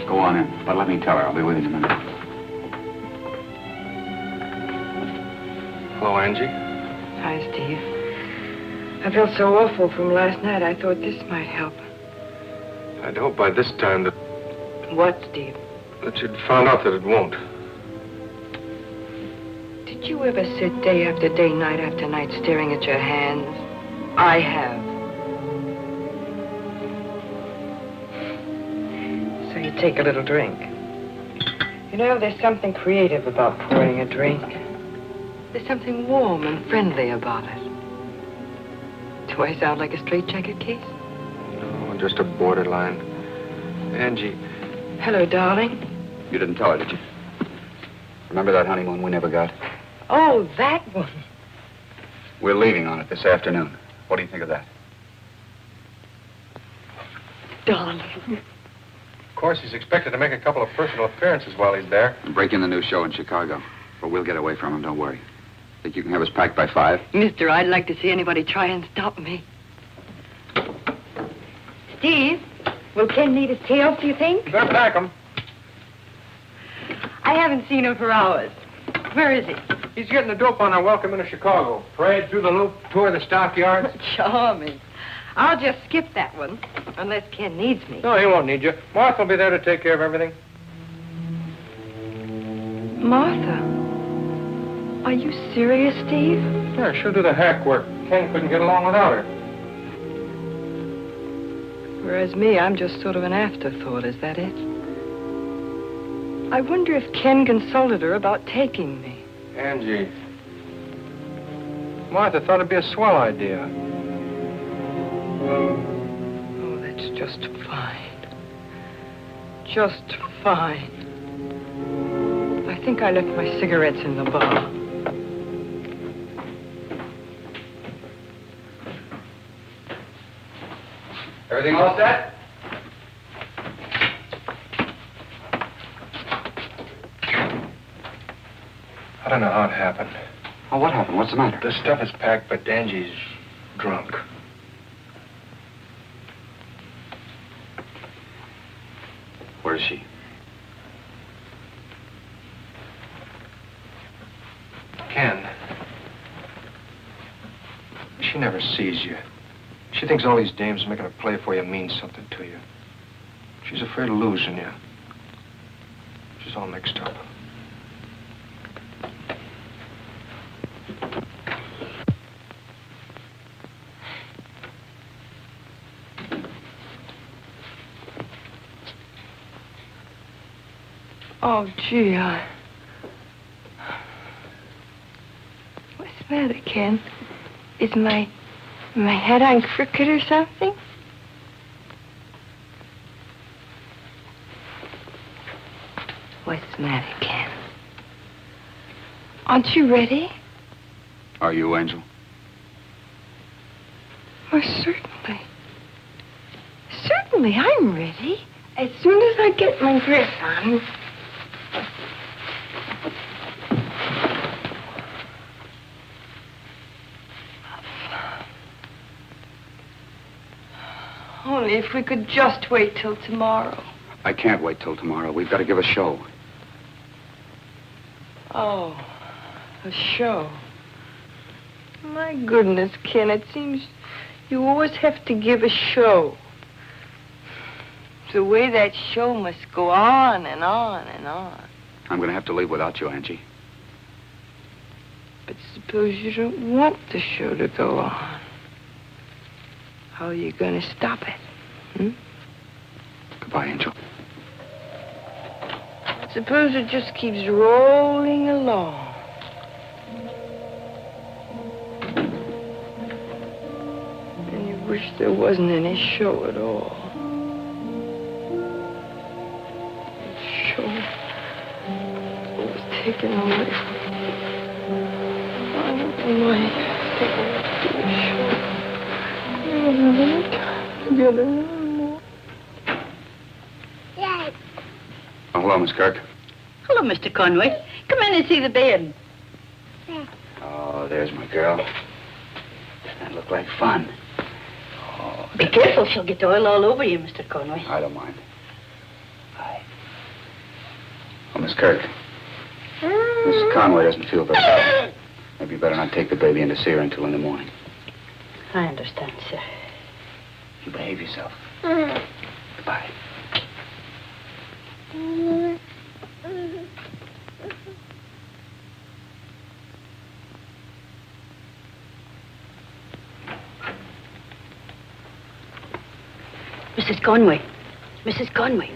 Speaker 6: Go on in. But let me tell her. I'll be with you in a minute.
Speaker 7: Hello, Angie.
Speaker 12: Hi, Steve. I felt so awful from last night, I thought this might help.
Speaker 7: I'd hope by this time that
Speaker 12: What, Steve?
Speaker 7: you'd found out that it won't.
Speaker 12: Did you ever sit day after day, night after night, staring at your hands? I have. So you take a little drink. You know, there's something creative about pouring a drink. There's something warm and friendly about it. Do I sound like a straitjacket case?
Speaker 7: No, just a borderline. Angie.
Speaker 12: Hello, darling.
Speaker 6: You didn't tell her, did you? Remember that honeymoon we never got?
Speaker 12: Oh, that one.
Speaker 6: We're leaving on it this afternoon. What do you think of that?
Speaker 12: Darling.
Speaker 7: Of course, he's expected to make a couple of personal appearances while he's there.
Speaker 6: Break in the new show in Chicago. But we'll get away from him, don't worry. Think you can have us packed by 5?
Speaker 12: Mister, I'd like to see anybody try and stop me.
Speaker 13: Steve, will Ken need his tails, do you think?
Speaker 7: You better pack him.
Speaker 13: I haven't seen him for hours. Where is he?
Speaker 7: He's getting the dope on our welcome into Chicago. Parade through the loop, tour the stockyards.
Speaker 12: Charming. I'll just skip that one, unless Ken needs me.
Speaker 7: No, he won't need you. Martha will be there to take care of everything.
Speaker 12: Martha? Are you serious, Steve?
Speaker 7: Yeah, she'll do the hack work. Ken couldn't get along without her.
Speaker 12: Whereas me, I'm just sort of an afterthought, is that it? I wonder if Ken consulted her about taking me.
Speaker 7: Angie. Martha thought it'd be a swell idea.
Speaker 12: Oh, that's just fine. Just fine. I think I left my cigarettes in the bar.
Speaker 7: Everything all set? I don't know how it happened.
Speaker 6: Oh, what happened? What's the matter?
Speaker 7: The stuff is packed, but Angie's drunk.
Speaker 6: Where is she?
Speaker 7: Ken. She never sees you. She thinks all these dames making a play for you means something to you. She's afraid of losing you. She's all mixed up.
Speaker 12: Oh, gee, what's the matter, Ken? Is my head on crooked or something? What's the matter, Ken? Aren't you ready?
Speaker 6: Are you, Angel?
Speaker 12: Well, certainly. Certainly, I'm ready. As soon as I get my dress on. Only if we could just wait till tomorrow.
Speaker 6: I can't wait till tomorrow. We've got to give a show.
Speaker 12: Oh, a show. My goodness, Ken, it seems you always have to give a show. The way that show must go on and on and on.
Speaker 6: I'm going to have to leave without you, Angie.
Speaker 12: But suppose you don't want the show to go on. How are you going to stop it?
Speaker 6: Goodbye, Angel.
Speaker 12: Suppose it just keeps rolling along. And you wish there wasn't any show at all. The show was taken away from me. I don't know why I think I want to do a show. I don't have any time together anymore.
Speaker 13: Dad.
Speaker 6: Oh, hello, Miss Kirk.
Speaker 8: Hello, Mr. Conway. Come in and see the bed.
Speaker 6: Oh, there's my girl. That looked like fun. Oh,
Speaker 15: Be careful, she'll get oil all over you, Mr. Conway.
Speaker 6: I don't mind. Oh, Miss Kirk. Mrs. Conway doesn't feel very well. Maybe you better not take the baby in to see her until in the morning.
Speaker 15: I understand, sir.
Speaker 6: You behave yourself. Goodbye.
Speaker 15: Mrs. Conway. Mrs. Conway.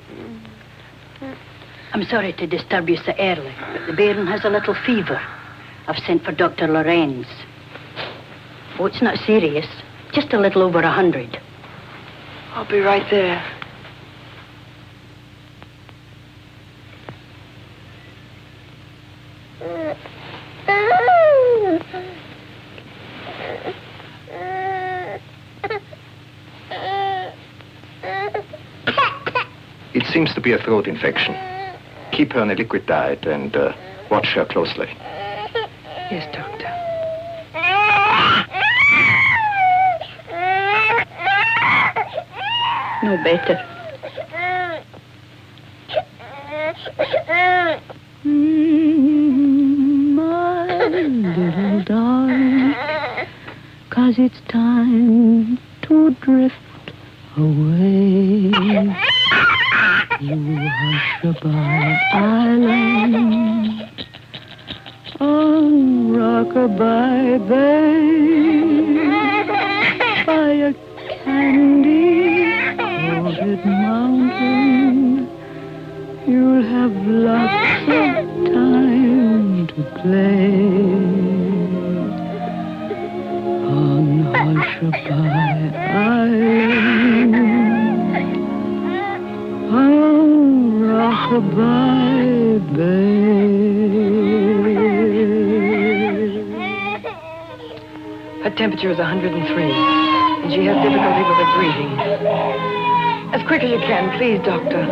Speaker 15: I'm sorry to disturb you so early, but the bairn has a little fever. I've sent for Dr. Lorenz. Oh, it's not serious. Just a little over 100.
Speaker 12: I'll be right there.
Speaker 16: It seems to be a throat infection. Keep her on a liquid diet and watch her closely.
Speaker 12: Yes, Doctor.
Speaker 15: No better.
Speaker 17: My little darling, 'cause it's time to drift away. You hush-a-bye island on Rock-a-bye Bay by a candy-coated mountain. You'll have lots of time to play on Hush-a-bye Island. Oh, Rock-a-bye Bay.
Speaker 12: Her temperature is 103, and she has difficulty with her breathing. As quick as you can, please, Doctor.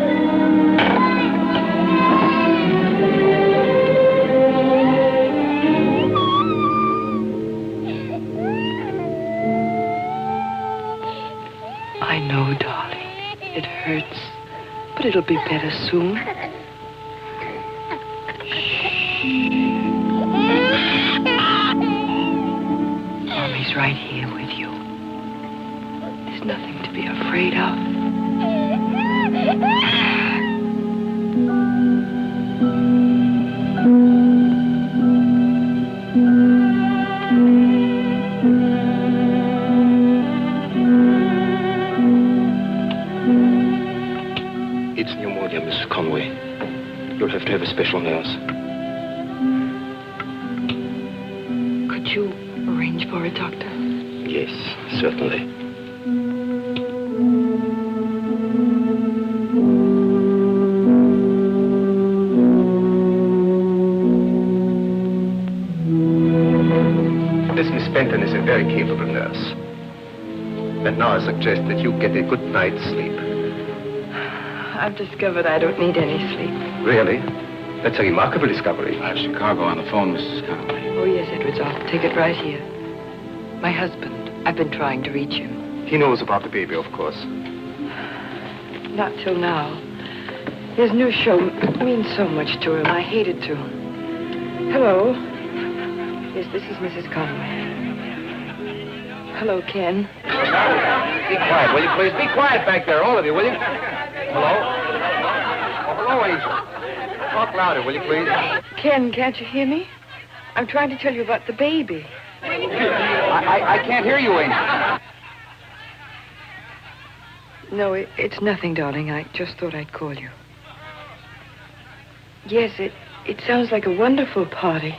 Speaker 12: I know, darling. It hurts. But it'll be better soon. Mommy's right here with you. There's nothing to be afraid of.
Speaker 16: It's pneumonia, Miss Conway. You'll have to have a special nurse.
Speaker 12: Could you arrange for it, Doctor?
Speaker 16: Yes, certainly. This Miss Benton is a very capable nurse. And now I suggest that you get a good night's sleep.
Speaker 12: I've discovered I don't need any sleep.
Speaker 16: Really? That's a remarkable discovery.
Speaker 14: I have Chicago on the phone, Mrs. Conway.
Speaker 12: Oh, yes, Edwards. I'll take it right here. My husband. I've been trying to reach him.
Speaker 16: He knows about the baby, of course.
Speaker 12: Not till now. His new show means so much to him. I hated to. Hello. Yes, this is Mrs. Conway. Hello, Ken.
Speaker 7: Be quiet, will you, please? Be quiet back there, all of you, will you? Hello? Oh, hello, Angel. Talk louder, will you, please?
Speaker 12: Ken, can't you hear me? I'm trying to tell you about the baby.
Speaker 7: I can't hear you, Angel.
Speaker 12: No, it's nothing, darling. I just thought I'd call you. Yes, it sounds like a wonderful party.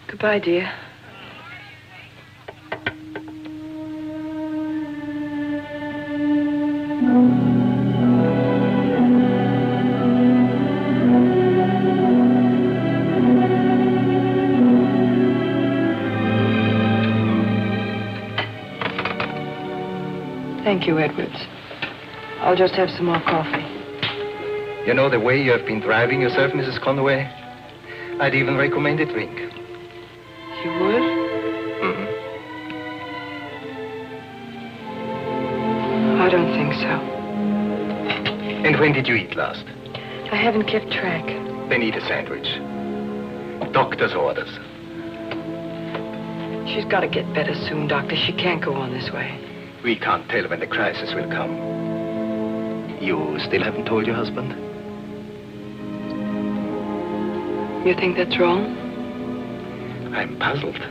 Speaker 12: Goodbye, dear. Thank you, Edwards. I'll just have some more coffee.
Speaker 16: You know the way you have been driving yourself, Mrs. Conway? I'd even recommend a drink.
Speaker 12: You would?
Speaker 16: Mm-hmm. When did you eat last?
Speaker 12: I haven't kept track.
Speaker 16: Then eat a sandwich. Doctor's orders.
Speaker 12: She's got to get better soon, Doctor. She can't go on this way.
Speaker 16: We can't tell when the crisis will come. You still haven't told your husband?
Speaker 12: You think that's wrong?
Speaker 16: I'm puzzled.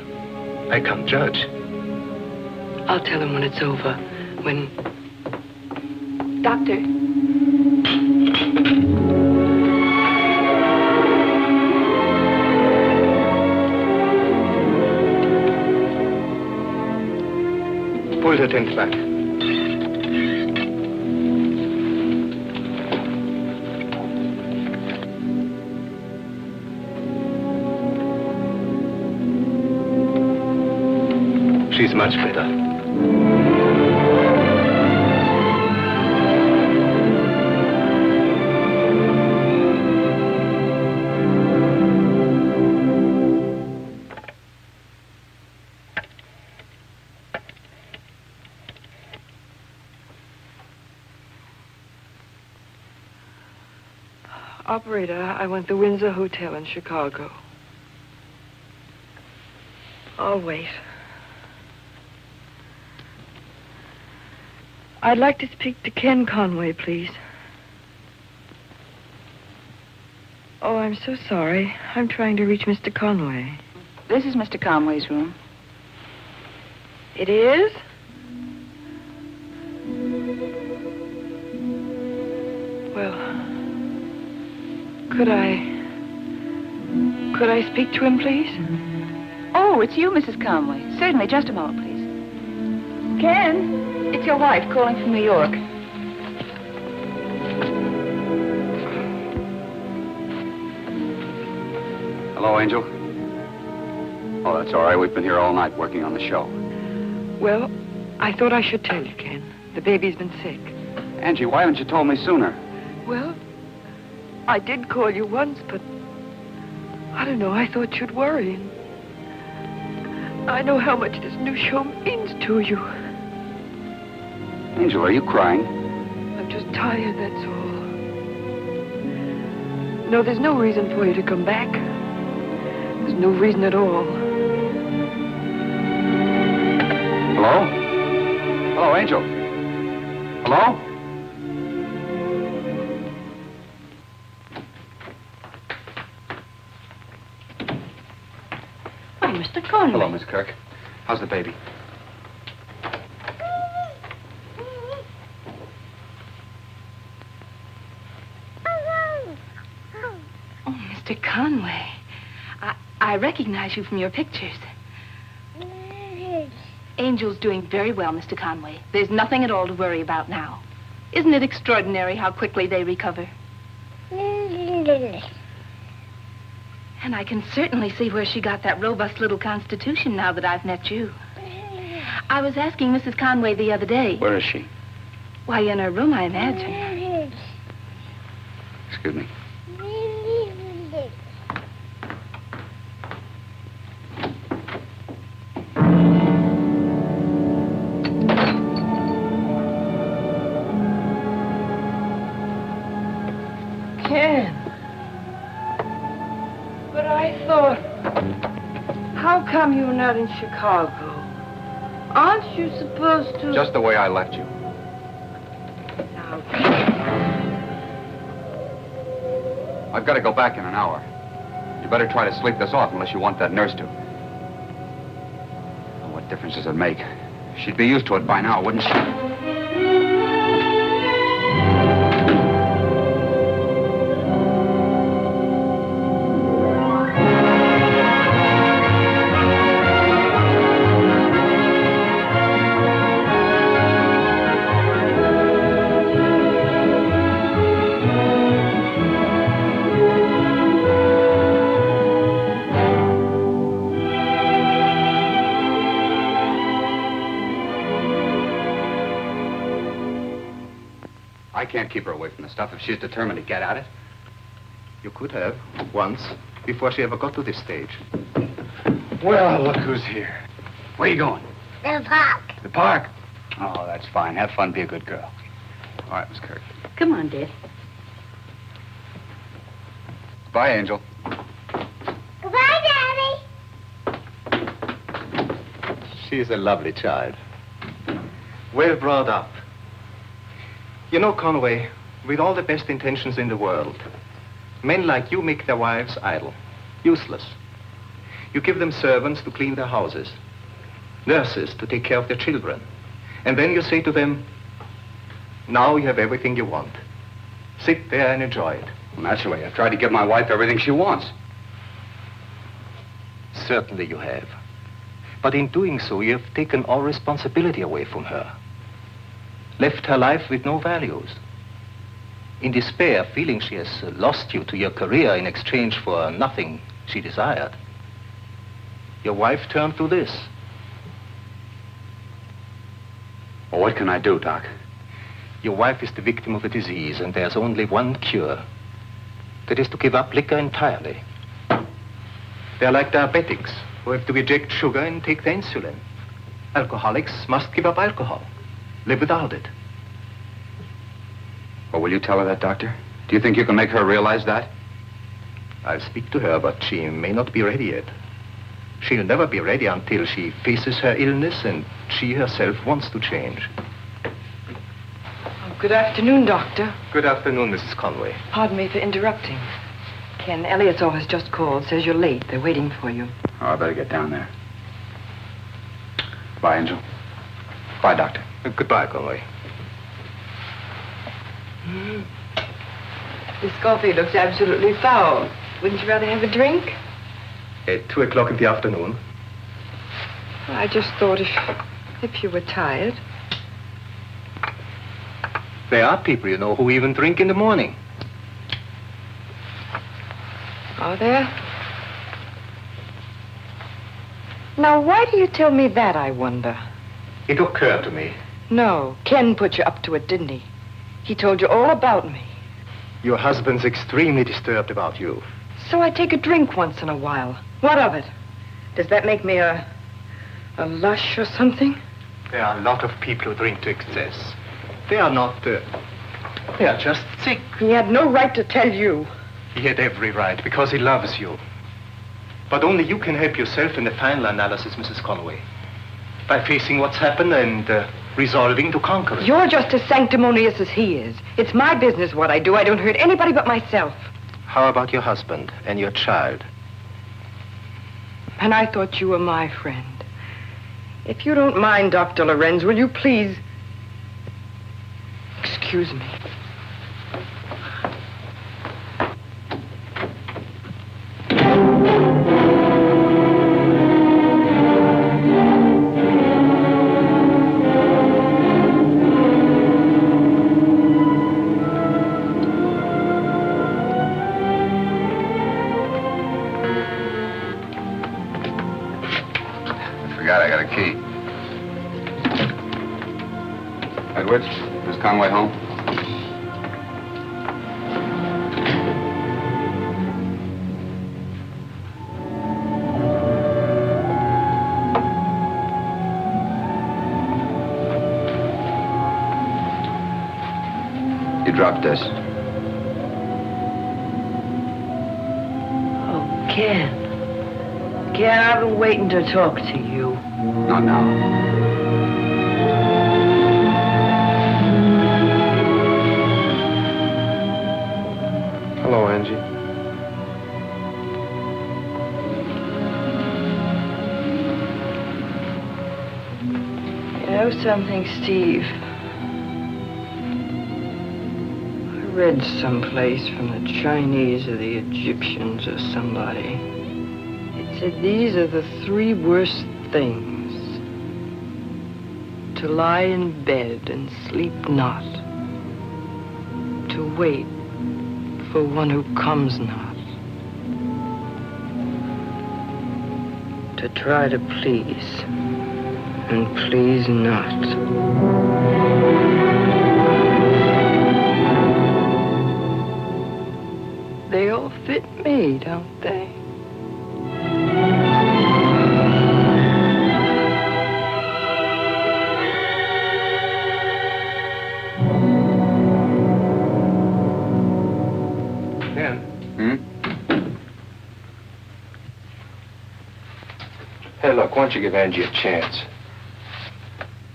Speaker 16: I can't judge.
Speaker 12: I'll tell him when it's over. When... Doctor.
Speaker 16: Pull the tent back. She's much better.
Speaker 12: Operator, I want the Windsor Hotel in Chicago. I'll wait. I'd like to speak to Ken Conway, please. Oh, I'm so sorry. I'm trying to reach Mr. Conway.
Speaker 13: This is Mr. Conway's room.
Speaker 12: It is? Well, could I speak to him, please?
Speaker 13: Oh, it's you, Mrs. Conway. Certainly, just a moment, please. Ken, it's your wife calling from New York.
Speaker 6: Hello, Angel. Oh, that's all right. We've been here all night working on the show.
Speaker 12: Well, I thought I should tell you, Ken. The baby's been sick.
Speaker 6: Angie, why haven't you told me sooner?
Speaker 12: Well, I did call you once, but I don't know. I thought you'd worry. I know how much this new show means to you.
Speaker 6: Angel, are you crying?
Speaker 12: I'm just tired, that's all. No, there's no reason for you to come back. There's no reason at all.
Speaker 6: Hello? Hello, Angel. Hello?
Speaker 15: Oh, Mr. Conway.
Speaker 6: Hello, Miss Kirk. How's the baby?
Speaker 13: Oh, Mr. Conway. I recognize you from your pictures. Angel's doing very well, Mr. Conway. There's nothing at all to worry about now. Isn't it extraordinary how quickly they recover? And I can certainly see where she got that robust little constitution now that I've met you. I was asking Mrs. Conway the other day.
Speaker 6: Where is she?
Speaker 13: Why, in her room, I imagine.
Speaker 6: Excuse me.
Speaker 12: Ken. But I thought, how come you're not in Chicago? Aren't you supposed to...
Speaker 6: Just the way I left you.
Speaker 12: Now,
Speaker 6: I've got to go back in an hour. You better try to sleep this off unless you want that nurse to. Well, what difference does it make? She'd be used to it by now, wouldn't she? I can't keep her away from the stuff if she's determined to get at it.
Speaker 16: You could have, once, before she ever got to this stage.
Speaker 6: Well, look who's here. Where are you going?
Speaker 15: The park.
Speaker 6: The park? Oh, that's fine. Have fun, be a good girl. All right, Miss Kirk.
Speaker 15: Come on, Dad.
Speaker 6: Bye, Angel.
Speaker 18: Goodbye, Daddy.
Speaker 16: She is a lovely child. Well brought up. You know, Conway, with all the best intentions in the world, men like you make their wives idle, useless. You give them servants to clean their houses, nurses to take care of their children, and then you say to them, now you have everything you want. Sit there and enjoy it.
Speaker 6: Well, naturally, I've tried to give my wife everything she wants.
Speaker 16: Certainly you have. But in doing so, you have taken all responsibility away from her. Left her life with no values. In despair, feeling she has lost you to your career in exchange for nothing she desired, your wife turned to this.
Speaker 6: Well, what can I do, Doc?
Speaker 16: Your wife is the victim of a disease, and there's only one cure. That is to give up liquor entirely. They're like diabetics who have to reject sugar and take the insulin. Alcoholics must give up alcohol, live without it.
Speaker 6: Well, will you tell her that, Doctor? Do you think you can make her realize that?
Speaker 16: I'll speak to her, but she may not be ready yet. She'll never be ready until she faces her illness and she herself wants to change.
Speaker 12: Good afternoon, Doctor.
Speaker 16: Good afternoon, Mrs. Conway.
Speaker 12: Pardon me for interrupting. Ken Elliott's office just called. Says you're late. They're waiting for you.
Speaker 6: Oh, I better get down there. Bye, Angel. Bye, Doctor.
Speaker 16: Goodbye, Conway.
Speaker 12: This coffee looks absolutely foul. Wouldn't you rather have a drink?
Speaker 16: At 2 o'clock in the afternoon.
Speaker 12: I just thought if you were tired.
Speaker 16: There are people, you know, who even drink in the morning.
Speaker 12: Are there? Now, why do you tell me that, I wonder?
Speaker 16: It occurred to me.
Speaker 12: No, Ken put you up to it, didn't he? He told you all about me.
Speaker 16: Your husband's extremely disturbed about you.
Speaker 12: So I take a drink once in a while. What of it? Does that make me a lush or something?
Speaker 16: There are a lot of people who drink to excess. They are not, they are just sick.
Speaker 12: He had no right to tell you.
Speaker 16: He had every right, because he loves you. But only you can help yourself in the final analysis, Mrs. Conway. By facing what's happened and resolving to conquer it.
Speaker 12: You're just as sanctimonious as he is. It's my business what I do. I don't hurt anybody but myself.
Speaker 16: How about your husband and your child?
Speaker 12: And I thought you were my friend. If you don't mind, Dr. Lorenz, will you please... Excuse me.
Speaker 6: I got a key. Edwards, is Conway home? You dropped this.
Speaker 15: Oh, Ken. Ken, I've been waiting to talk to you.
Speaker 6: Not now.
Speaker 1: Hello, Angie.
Speaker 12: You know something, Steve? I read someplace from the Chinese or the Egyptians or somebody. It said these are the 3 worst things. To lie in bed and sleep not. To wait for one who comes not. To try to please and please not. They all fit me, don't they?
Speaker 7: Hey, look, why don't you give Angie a chance?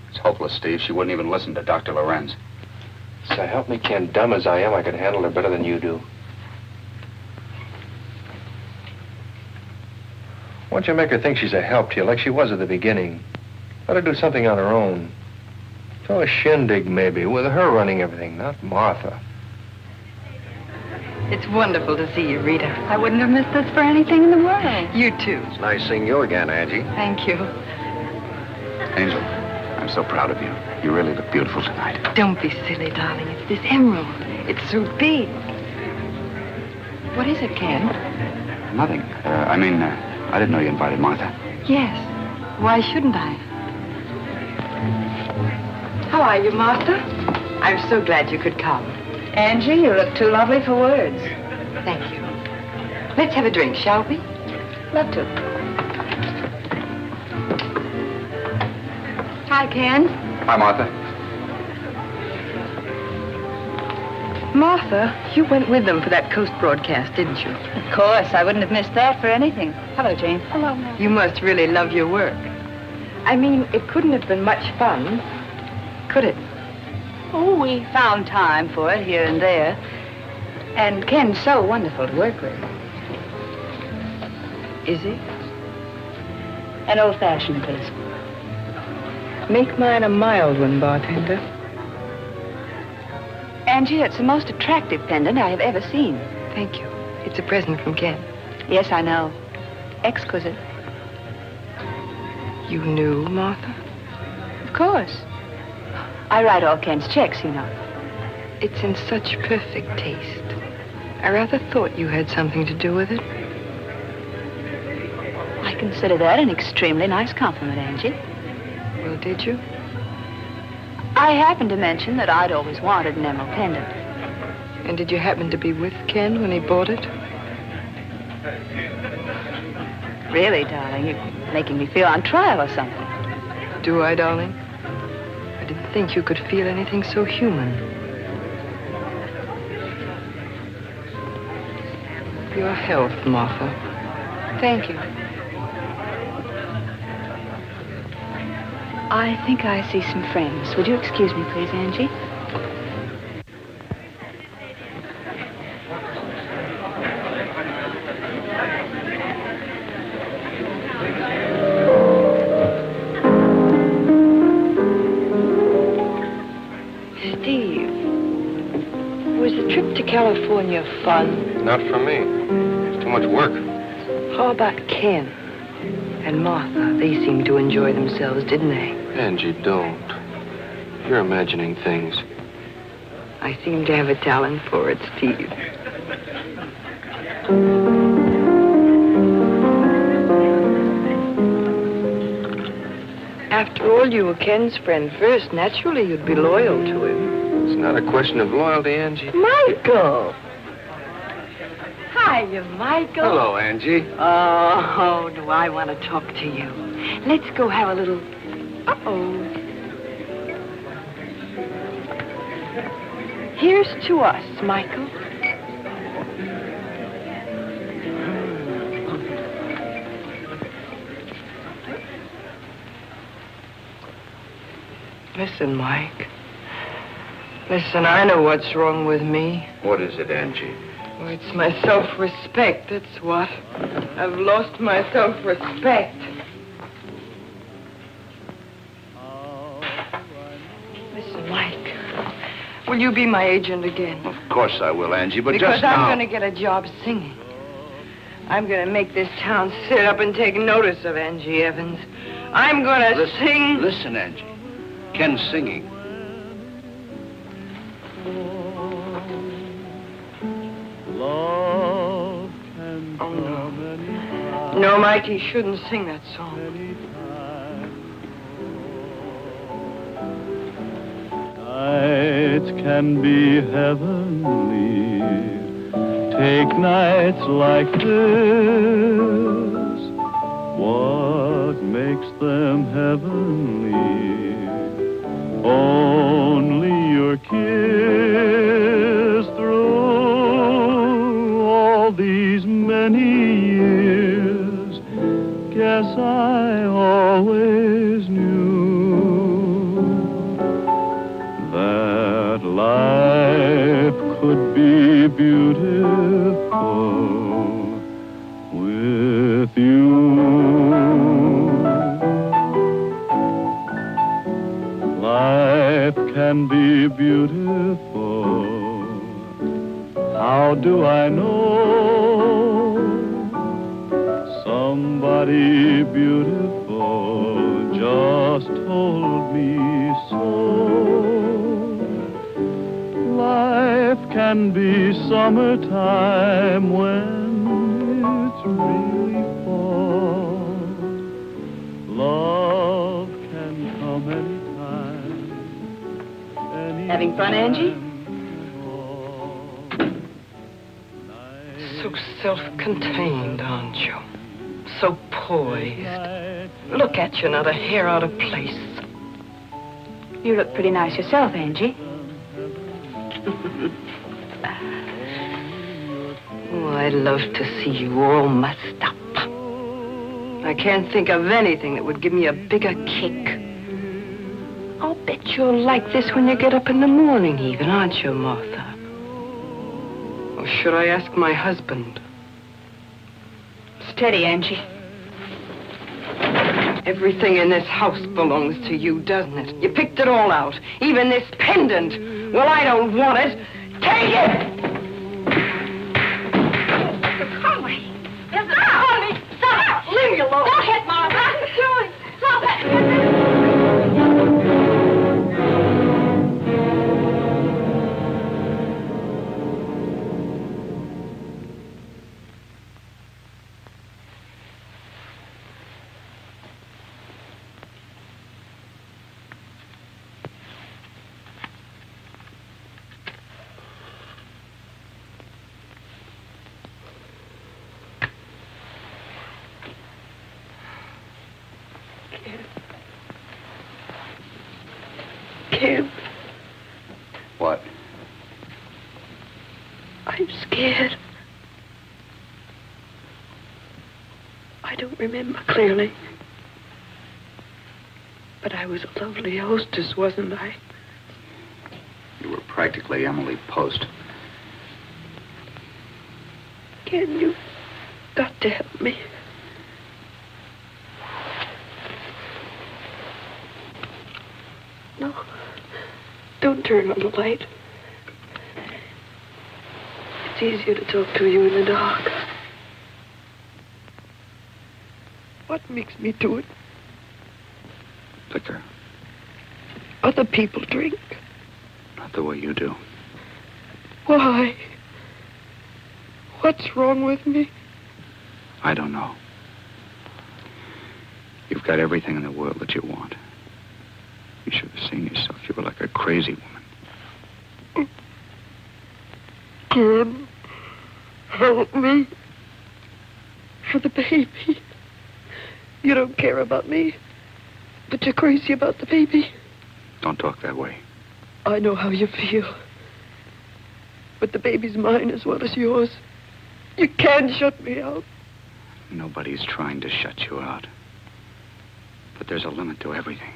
Speaker 6: It's hopeless, Steve. She wouldn't even listen to Dr. Lorenz.
Speaker 7: So help me, Ken, dumb as I am, I could handle her better than you do. Why don't you make her think she's a help to you, like she was at the beginning? Let her do something on her own. Throw a shindig, maybe, with her running everything, not Martha.
Speaker 12: It's wonderful to see you, Rita.
Speaker 18: I wouldn't have missed this for anything in the world.
Speaker 12: You too.
Speaker 10: It's nice seeing you again, Angie.
Speaker 12: Thank you.
Speaker 6: Angel, I'm so proud of you. You really look beautiful tonight.
Speaker 12: Don't be silly, darling. It's this emerald. It's so big. What is it, Ken?
Speaker 6: Nothing. I didn't know you invited Martha.
Speaker 12: Yes. Why shouldn't I? How are you, Martha? I'm so glad you could come.
Speaker 8: Angie, you look too lovely for words.
Speaker 12: Thank you. Let's have a drink, shall we?
Speaker 8: Love to.
Speaker 12: Hi, Ken.
Speaker 6: Hi, Martha.
Speaker 12: Martha, you went with them for that Coast broadcast, didn't you?
Speaker 8: Of course, I wouldn't have missed that for anything. Hello, Jane.
Speaker 18: Hello, Mary.
Speaker 12: You must really love your work. I mean, it couldn't have been much fun, could it?
Speaker 8: Oh, we found time for it here and there. And Ken's so wonderful to work with.
Speaker 12: Is he?
Speaker 8: An old-fashioned, please.
Speaker 12: Make mine a mild one, bartender.
Speaker 8: Angie, it's the most attractive pendant I have ever seen.
Speaker 12: Thank you. It's a present from Ken.
Speaker 8: Yes, I know. Exquisite.
Speaker 12: You knew, Martha?
Speaker 8: Of course. I write all Ken's checks, you know.
Speaker 12: It's in such perfect taste. I rather thought you had something to do with it.
Speaker 8: I consider that an extremely nice compliment, Angie.
Speaker 12: Well, did you?
Speaker 8: I happened to mention that I'd always wanted an emerald pendant.
Speaker 12: And did you happen to be with Ken when he bought it?
Speaker 8: Really, darling, you're making me feel on trial or something.
Speaker 12: Do I, darling? I didn't think you could feel anything so human. Your health, Martha.
Speaker 8: Thank you. I think I see some friends. Would you excuse me, please, Angie?
Speaker 12: Steve, was the trip to California fun?
Speaker 7: Not for me. It's too much work.
Speaker 12: How about Ken and Martha? They seemed to enjoy themselves, didn't they?
Speaker 7: Angie, don't. You're imagining things.
Speaker 12: I seem to have a talent for it, Steve. After all, you were Ken's friend first. Naturally, you'd be loyal to him.
Speaker 7: It's not a question of loyalty, Angie.
Speaker 12: Michael! Hiya, Michael.
Speaker 2: Hello, Angie.
Speaker 12: Oh, do I want to talk to you. Let's go have a little... Uh-oh. Here's to us, Michael. Listen, Mike. Listen, I know what's wrong with me.
Speaker 2: What is it, Angie?
Speaker 12: Oh, it's my self-respect, that's what. I've lost my self-respect. Listen, Mike. Will you be my agent again?
Speaker 2: Of course I will, Angie, but
Speaker 12: because
Speaker 2: just now...
Speaker 12: I'm going to get a job singing. I'm going to make this town sit up and take notice of Angie Evans. I'm going to sing...
Speaker 2: Listen, Angie. Ken's singing.
Speaker 17: Love
Speaker 12: Oh, no. No, Mike, he shouldn't sing that song.
Speaker 5: Nights can be heavenly. Take nights like this. What makes them heavenly? Only your kiss through all these many years yes, I always knew that life could be beautiful with you. Life can be beautiful. How do I know? Somebody beautiful just told me so. Life can be summertime when it's really fall. Love can come anytime.
Speaker 12: Having fun, Angie?
Speaker 3: So self-contained, aren't you? So poised. Look at you, not a hair out of place.
Speaker 13: You look pretty nice yourself, Angie.
Speaker 3: Oh, I'd love to see you all mussed up. I can't think of anything that would give me a bigger kick. I'll bet you're like this when you get up in the morning even, aren't you, Martha? Or should I ask my husband?
Speaker 13: Steady, Angie.
Speaker 3: Everything in this house belongs to you, doesn't it? You picked it all out. Even this pendant. Well, I don't want it. Take it!
Speaker 13: Mr. Conway! Mr. Conway! Stop!
Speaker 3: Leave me alone.
Speaker 13: Don't hit Martha! What are you doing? Stop it!
Speaker 3: Ken,
Speaker 2: What?
Speaker 3: I'm scared. I don't remember clearly. But I was a lovely hostess, wasn't I?
Speaker 2: You were practically Emily Post.
Speaker 3: Ken, you've got to help me. No. Don't turn on the light. It's easier to talk to you in the dark. What makes me do it?
Speaker 2: Liquor.
Speaker 3: Other people drink.
Speaker 2: Not the way you do.
Speaker 3: Why? What's wrong with me?
Speaker 2: I don't know. You've got everything in the world that you want. You should have seen yourself. You were like a crazy woman.
Speaker 3: Ken, help me. For the baby. You don't care about me, but you're crazy about the baby.
Speaker 2: Don't talk that way.
Speaker 3: I know how you feel. But the baby's mine as well as yours. You can't shut me out.
Speaker 2: Nobody's trying to shut you out. But there's a limit to everything.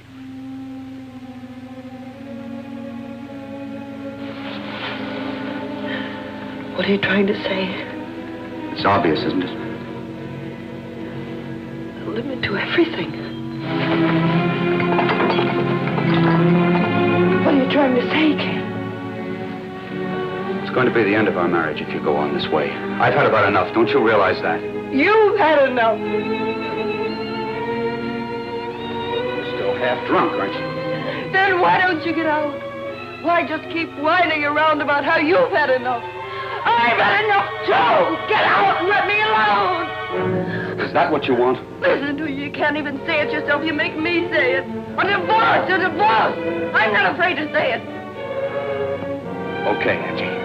Speaker 3: What are you trying to say?
Speaker 2: It's obvious, isn't it?
Speaker 3: A limit to everything. What are you trying to say, Ken?
Speaker 2: It's going to be the end of our marriage if you go on this way. I've had about enough. Don't you realize that?
Speaker 3: You've had enough.
Speaker 2: You're still half drunk, aren't you?
Speaker 3: Then why don't you get out? Why just keep whining around about how you've had enough? I've had enough too! Get out and let me alone!
Speaker 2: Is that what you want?
Speaker 3: Listen to you. You can't even say it yourself. You make me say it. A divorce! A divorce! I'm not afraid to say it.
Speaker 2: Okay, Angie.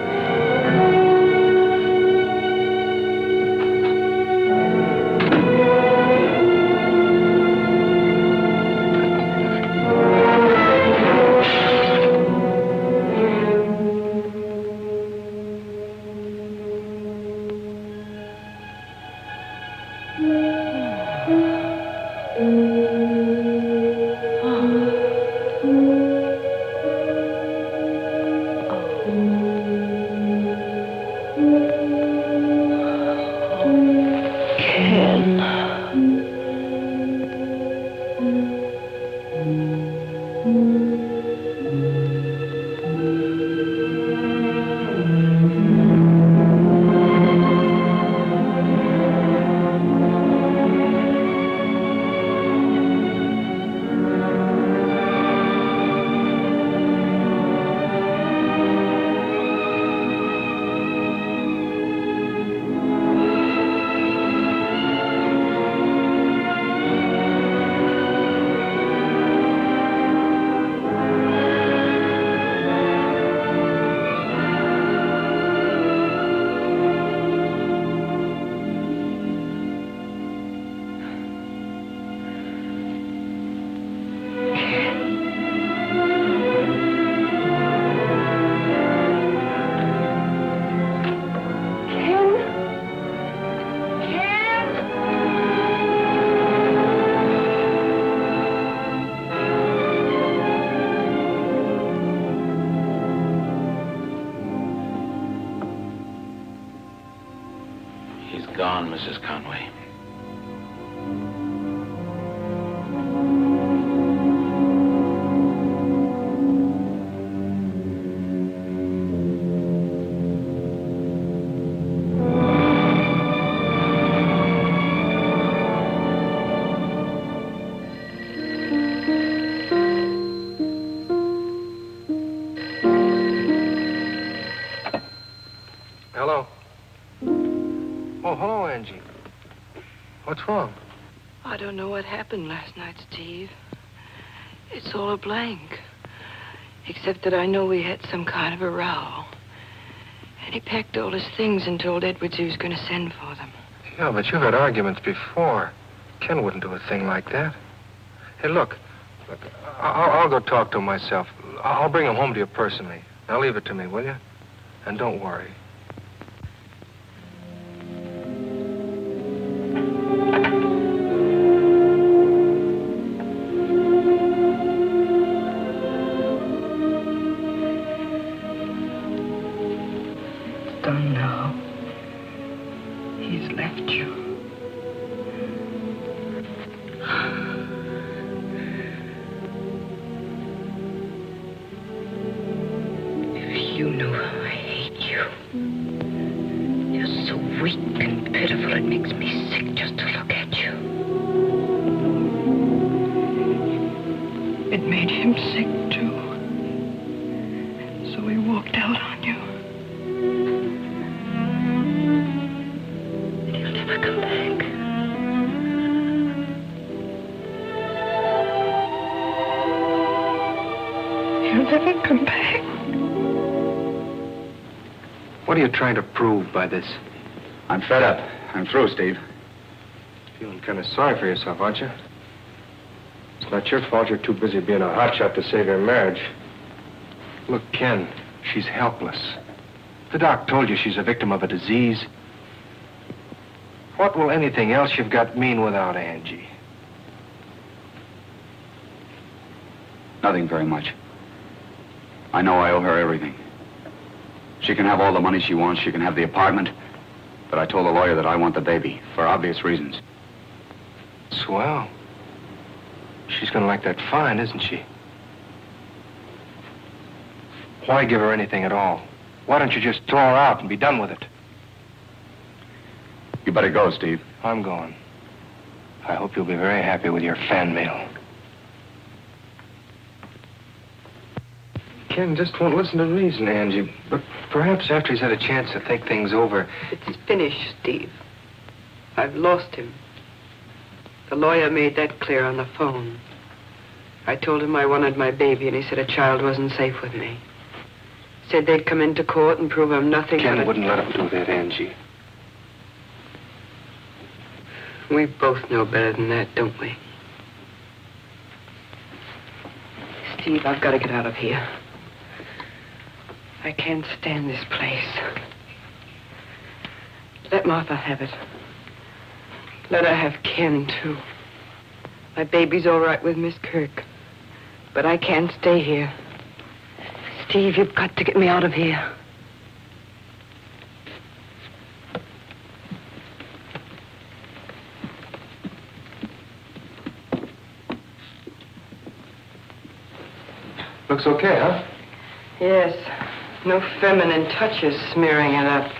Speaker 14: Gone, Mrs. Conway.
Speaker 7: Hello. Oh, hello, Angie. What's wrong?
Speaker 3: I don't know what happened last night, Steve. It's all a blank. Except that I know we had some kind of a row. And he packed all his things and told Edwards he was going to send for them.
Speaker 7: Yeah, but you've had arguments before. Ken wouldn't do a thing like that. Hey, look, I'll go talk to him myself. I'll bring him home to you personally. Now leave it to me, will you? And don't worry.
Speaker 3: Done now. He's left you. If you knew how I hate you. You're so weak and pitiful, it makes me sick just to look at you. It made him sick, too. So he walked out on you. He'll never come back. He'll never come back.
Speaker 7: What are you trying to prove by this?
Speaker 6: I'm fed up. I'm through, Steve.
Speaker 7: Feeling kind of sorry for yourself, aren't you? It's not your fault you're too busy being a hotshot to save your marriage. Look, Ken, she's helpless. The doc told you she's a victim of a disease. What will anything else you've got mean without Angie?
Speaker 6: Nothing very much. I know I owe her everything. She can have all the money she wants. She can have the apartment. But I told the lawyer that I want the baby, for obvious reasons.
Speaker 7: Swell. She's gonna like that fine, isn't she? Why give her anything at all? Why don't you just throw her out and be done with it?
Speaker 6: You better go, Steve.
Speaker 7: I'm going. I hope you'll be very happy with your fan mail. Ken just won't listen to reason, Angie. But perhaps after he's had a chance to think things over...
Speaker 3: It's finished, Steve. I've lost him. The lawyer made that clear on the phone. I told him I wanted my baby, and he said a child wasn't safe with me. Said they'd come into court and prove I'm nothing
Speaker 7: Ken
Speaker 3: but
Speaker 7: wouldn't let him do that, Angie.
Speaker 3: We both know better than that, don't we? Steve, I've got to get out of here. I can't stand this place. Let Martha have it. Let her have Ken, too.
Speaker 12: My baby's all right with Miss Kirk. But I can't stay here. Steve, you've got to get me out of here.
Speaker 7: Looks okay, huh?
Speaker 12: Yes. No feminine touches smearing it up.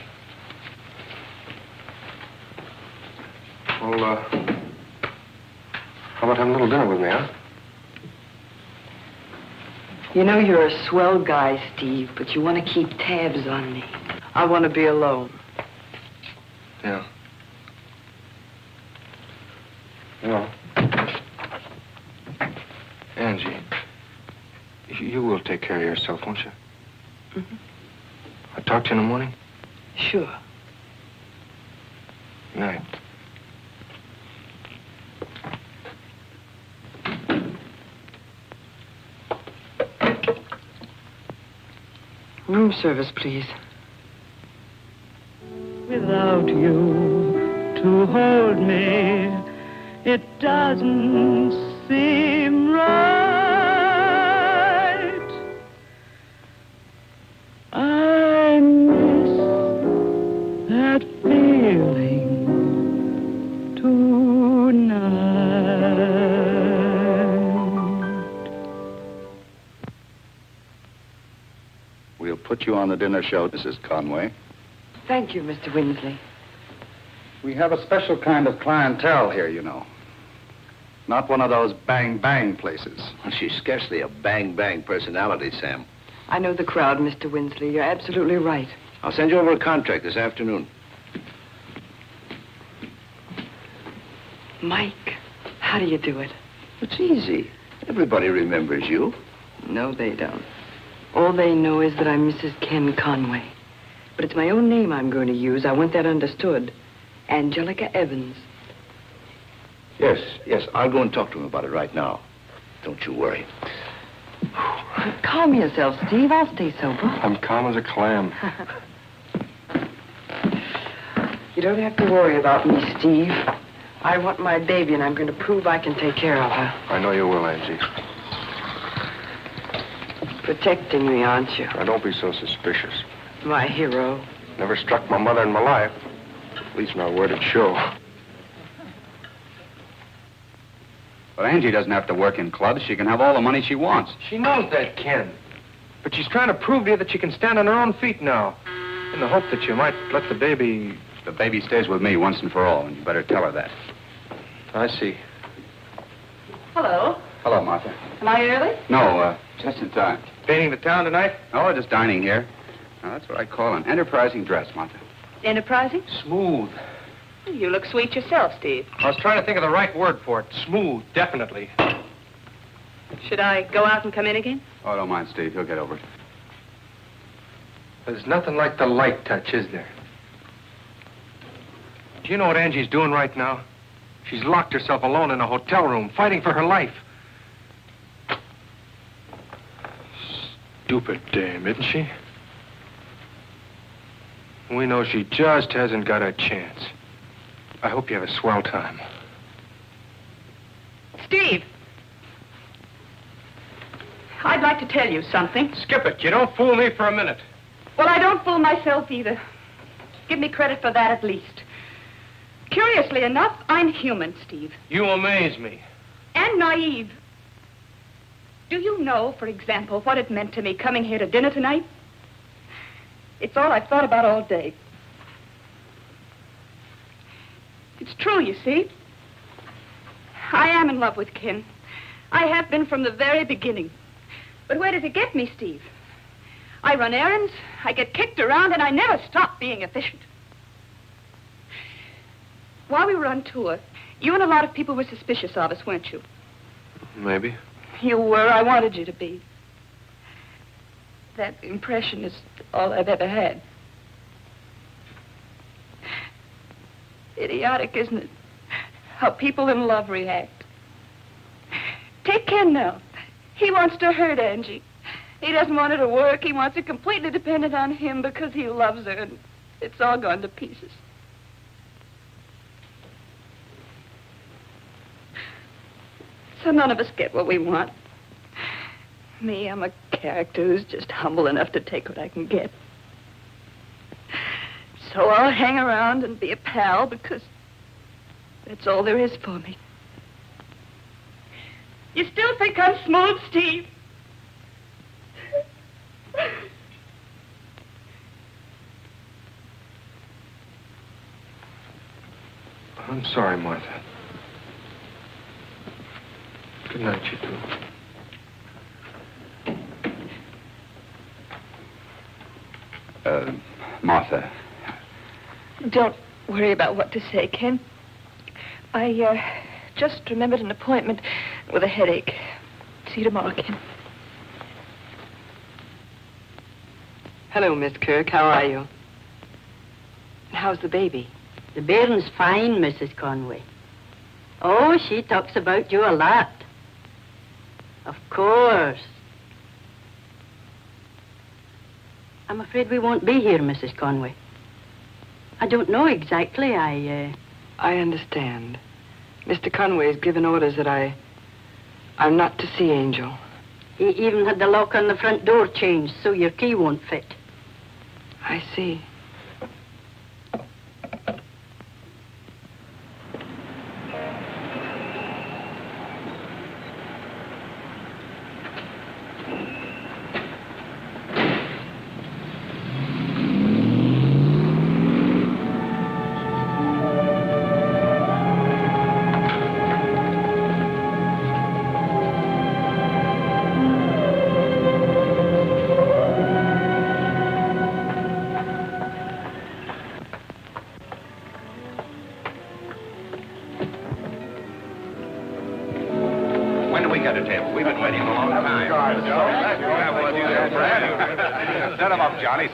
Speaker 7: Well, how about having a little dinner with me, huh?
Speaker 12: You know you're a swell guy, Steve, but you want to keep tabs on me. I want to be alone.
Speaker 7: Yeah. Well, Angie, you will take care of yourself, won't you?
Speaker 12: Mm-hmm.
Speaker 7: I'll talk to you in the morning.
Speaker 12: Sure.
Speaker 7: Good night.
Speaker 12: Room service, please.
Speaker 17: Without you to hold me, it doesn't seem right. I miss that feeling tonight.
Speaker 6: We'll put you on the dinner show, Mrs. Conway.
Speaker 12: Thank you, Mr. Winsley.
Speaker 6: We have a special kind of clientele here, you know. Not one of those bang-bang places.
Speaker 2: Well, she's scarcely a bang-bang personality, Sam.
Speaker 12: I know the crowd, Mr. Winsley. You're absolutely right.
Speaker 2: I'll send you over a contract this afternoon.
Speaker 12: Mike, how do you do it?
Speaker 2: It's easy. Everybody remembers you.
Speaker 12: No, they don't. All they know is that I'm Mrs. Ken Conway. But it's my own name I'm going to use. I want that understood. Angelica Evans.
Speaker 2: Yes, I'll go and talk to him about it right now. Don't you worry.
Speaker 12: Calm yourself, Steve. I'll stay sober.
Speaker 7: I'm calm as a clam.
Speaker 12: You don't have to worry about me, Steve. I want my baby, and I'm going to prove I can take care of her.
Speaker 7: I know you will, Angie.
Speaker 12: Protecting me, aren't you?
Speaker 7: Now, don't be so suspicious.
Speaker 12: My hero.
Speaker 7: Never struck my mother in my life. At least not where it'd show.
Speaker 6: But Angie doesn't have to work in clubs. She can have all the money she wants.
Speaker 7: She knows that, Ken. But she's trying to prove to you that she can stand on her own feet now. In the hope that you might let the baby...
Speaker 6: The baby stays with me once and for all, and you better tell her that.
Speaker 7: I see.
Speaker 8: Hello.
Speaker 6: Hello, Martha.
Speaker 8: Am I early?
Speaker 6: No, just in time.
Speaker 7: Painting the town tonight?
Speaker 6: Oh, just dining here. Now, that's what I call an enterprising dress, Martha.
Speaker 8: Enterprising?
Speaker 7: Smooth.
Speaker 8: You look sweet yourself, Steve.
Speaker 7: I was trying to think of the right word for it. Smooth, definitely.
Speaker 8: Should I go out and come in again?
Speaker 6: Oh, don't mind, Steve. He'll get over it.
Speaker 7: There's nothing like the light touch, is there? Do you know what Angie's doing right now? She's locked herself alone in a hotel room, fighting for her life. Stupid dame, isn't she? We know she just hasn't got a chance. I hope you have a swell time.
Speaker 8: Steve! I'd like to tell you something.
Speaker 7: Skip it. You don't fool me for a minute.
Speaker 8: Well, I don't fool myself either. Give me credit for that at least. Curiously enough, I'm human, Steve.
Speaker 7: You amaze me.
Speaker 8: And naive. Do you know, for example, what it meant to me coming here to dinner tonight? It's all I've thought about all day. It's true, you see. I am in love with Ken. I have been from the very beginning. But where does it get me, Steve? I run errands, I get kicked around, and I never stop being efficient. While we were on tour, you and a lot of people were suspicious of us, weren't you?
Speaker 7: Maybe.
Speaker 8: You were. I wanted you to be. That impression is all I've ever had. Idiotic, isn't it? How people in love react. Take Ken now. He wants to hurt Angie. He doesn't want her to work. He wants her completely dependent on him because he loves her, and it's all gone to pieces. So none of us get what we want. Me, I'm a character who's just humble enough to take what I can get. So I'll hang around and be a pal because that's all there is for me. You still think I'm smooth, Steve?
Speaker 7: I'm sorry, Martha. Good night, you two.
Speaker 6: Martha.
Speaker 8: Don't worry about what to say, Ken. I just remembered an appointment with a headache. See you tomorrow, Ken.
Speaker 12: Hello, Miss Kirk. How are you? How's the baby?
Speaker 15: The bairn's fine, Mrs. Conway. Oh, she talks about you a lot. Of course. I'm afraid we won't be here, Mrs. Conway. I don't know exactly.
Speaker 12: I understand. Mr. Conway's given orders that I'm not to see Angel.
Speaker 15: He even had the lock on the front door changed so your key won't fit.
Speaker 12: I see.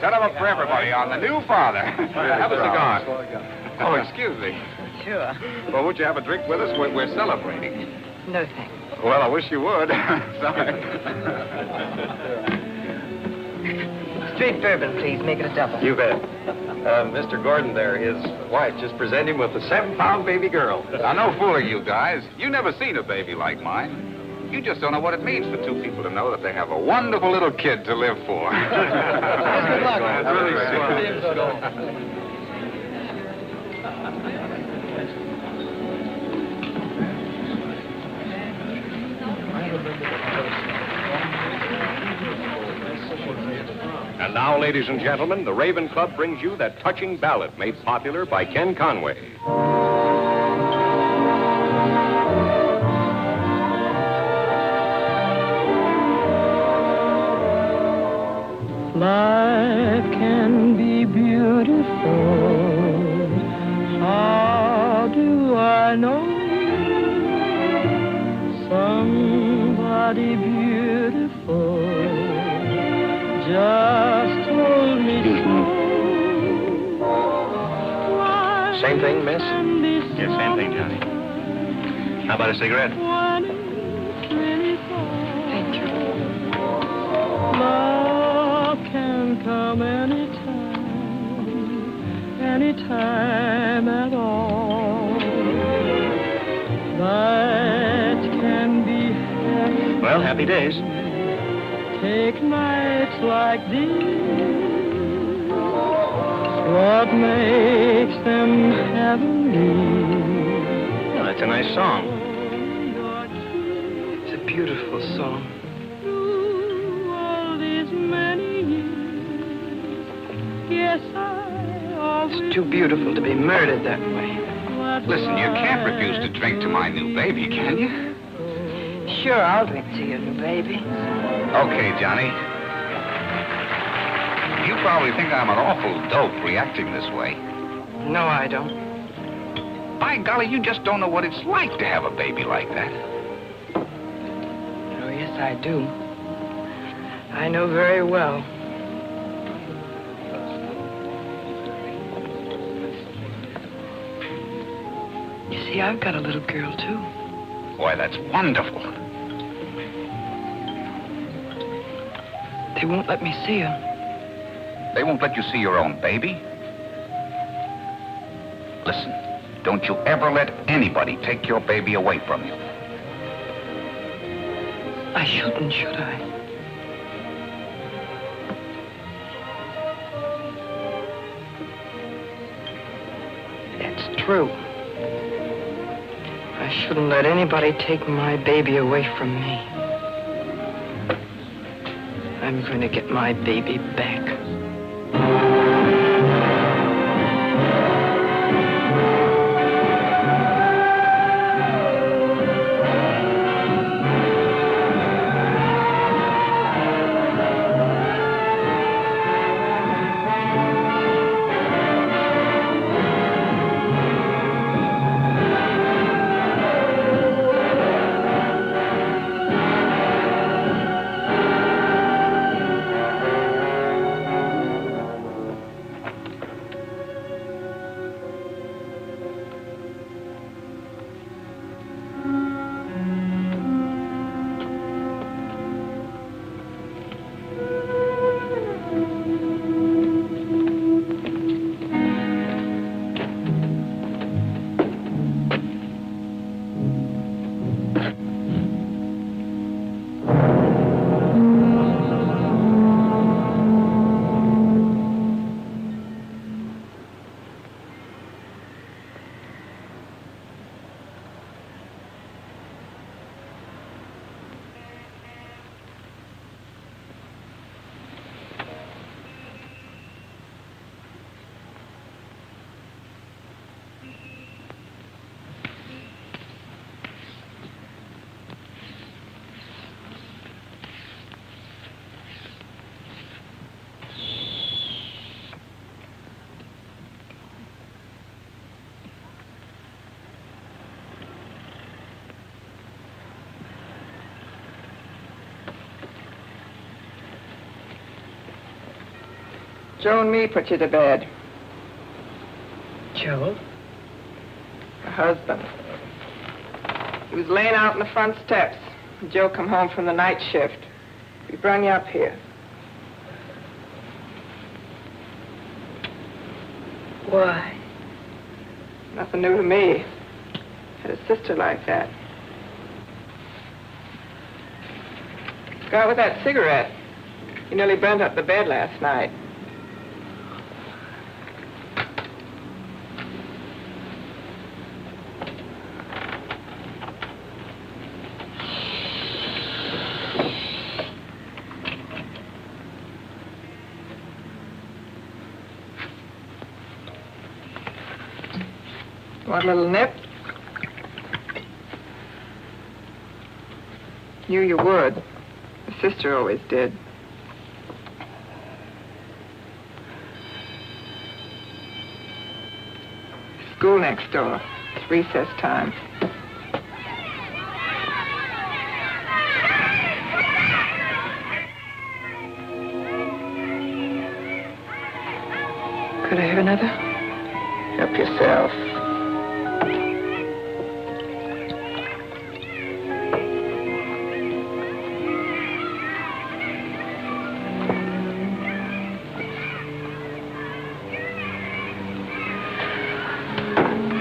Speaker 4: Set them up for everybody on the new father. Have a cigar. Oh, excuse me.
Speaker 12: Sure.
Speaker 4: Well, would you have a drink with us? We're celebrating.
Speaker 12: No, thanks.
Speaker 4: Well, I wish you would. Sorry.
Speaker 12: Straight bourbon, please. Make it a double.
Speaker 10: You bet. Mr. Gordon there, his wife just presented him with a 7-pound baby girl.
Speaker 4: Now, no fooling, you guys. You never seen a baby like mine. You just don't know what it means for two people to know that they have a wonderful little kid to live for.
Speaker 12: Good luck.
Speaker 19: And now, ladies and gentlemen, the Raven Club brings you that touching ballad made popular by Ken Conway.
Speaker 17: Life can be beautiful. How do I know? Somebody beautiful just told me so.
Speaker 10: Same thing, miss?
Speaker 6: Yes, same thing, Johnny. How about a cigarette?
Speaker 12: Thank you.
Speaker 17: Love can come anytime at all. That can be heaven.
Speaker 6: Well, happy days.
Speaker 17: Take nights like these. What makes them heavenly?
Speaker 6: Well, that's a nice song.
Speaker 12: It's a beautiful song.
Speaker 17: All these many years, yes,
Speaker 12: It's too beautiful to be murdered that way.
Speaker 4: Listen, you can't refuse to drink to my new baby, can you?
Speaker 12: Sure, I'll drink to your new baby.
Speaker 4: Okay, Johnny. You probably think I'm an awful dope reacting this way.
Speaker 12: No, I don't.
Speaker 4: By golly, you just don't know what it's like to have a baby like that.
Speaker 12: Oh, yes, I do. I know very well. You see, I've got a little girl, too.
Speaker 4: Boy, that's wonderful.
Speaker 12: They won't let me see her.
Speaker 4: They won't let you see your own baby? Listen, don't you ever let anybody take your baby away from you.
Speaker 12: I shouldn't, should I? It's true. I shouldn't let anybody take my baby away from me. I'm going to get my baby back.
Speaker 20: Joe and me put you to bed.
Speaker 12: Joe?
Speaker 20: Her husband. He was laying out on the front steps. Joe come home from the night shift. We brung you up here.
Speaker 12: Why?
Speaker 20: Nothing new to me. Had a sister like that. Got with that cigarette. You nearly burnt up the bed last night. Want a little nip? Knew you would. The sister always did. School next door. It's recess time. Could I have another? Help yourself.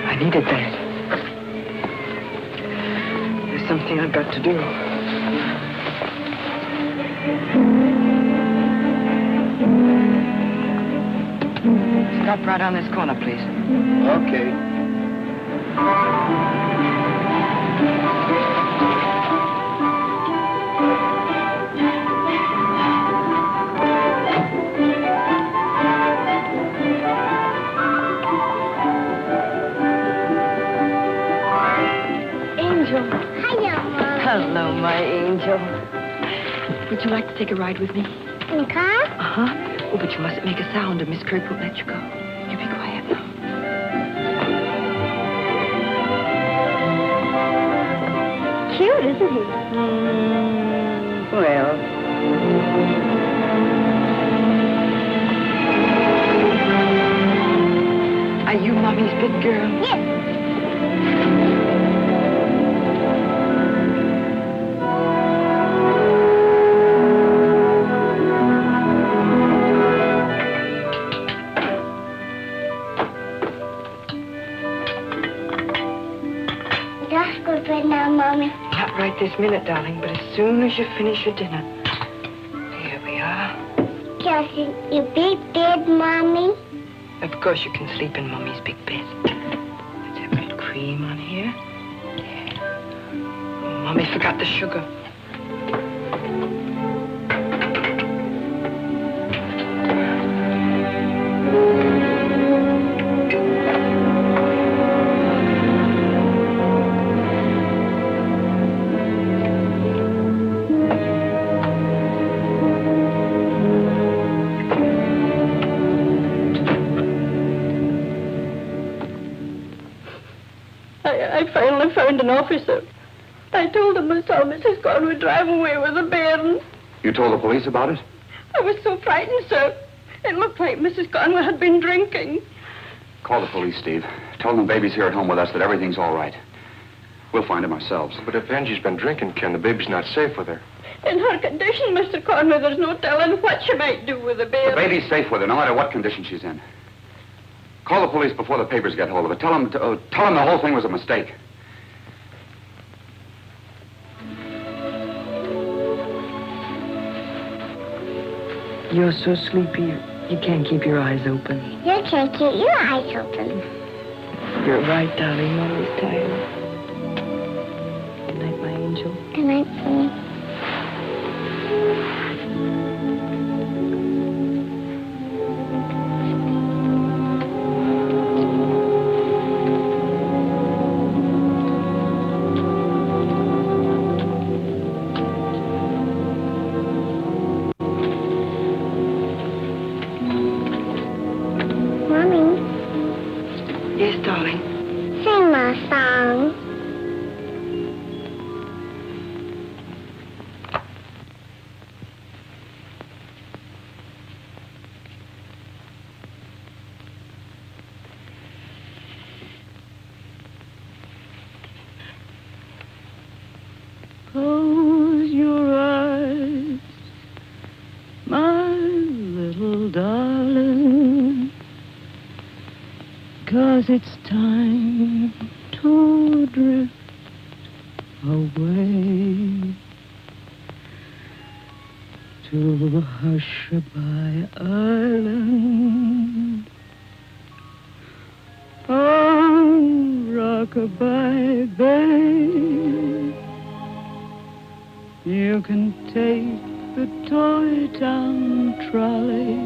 Speaker 20: I needed that. There's something I've got to do. Stop right on this corner, please.
Speaker 10: Okay.
Speaker 12: Hello, my angel. Would you like to take a ride with me?
Speaker 21: In the car?
Speaker 12: Uh-huh. Oh, but you mustn't make a sound or Miss Kirk won't let you go. You be quiet now.
Speaker 21: Cute, isn't he?
Speaker 12: Well. Are you Mommy's big girl?
Speaker 21: Yes. now, Mommy?
Speaker 20: Not right this minute, darling, but as soon as you finish your dinner. Here we are.
Speaker 21: Just in your big bed, Mommy?
Speaker 20: Of course you can sleep in Mommy's big bed. Let's have a little cream on here. There. Mommy forgot the sugar.
Speaker 3: I finally found an officer. I told him I saw Mrs. Conway drive away with a bairn.
Speaker 6: You told the police about it?
Speaker 3: I was so frightened, sir. It looked like Mrs. Conway had been drinking.
Speaker 6: Call the police, Steve. Tell them the baby's here at home with us, that everything's all right. We'll find him ourselves.
Speaker 7: But if Angie's been drinking, Ken, the baby's not safe with her.
Speaker 3: In her condition, Mr. Conway, there's no telling what she might do with the baby.
Speaker 6: The baby's safe with her, no matter what condition she's in. Call the police before the papers get hold of it. Tell them the whole thing was a mistake.
Speaker 20: You're so sleepy, you can't keep your eyes open.
Speaker 21: You can't keep your eyes open.
Speaker 20: You're right, darling. Mommy's tired. Good night, my angel.
Speaker 21: Good night, Mommy.
Speaker 20: Yes, darling.
Speaker 21: Sing my song.
Speaker 17: Close your eyes, my little darling, 'cause it's time to drift away to Hushabye Island on Rockabye Bay. You can take the Toy Town trolley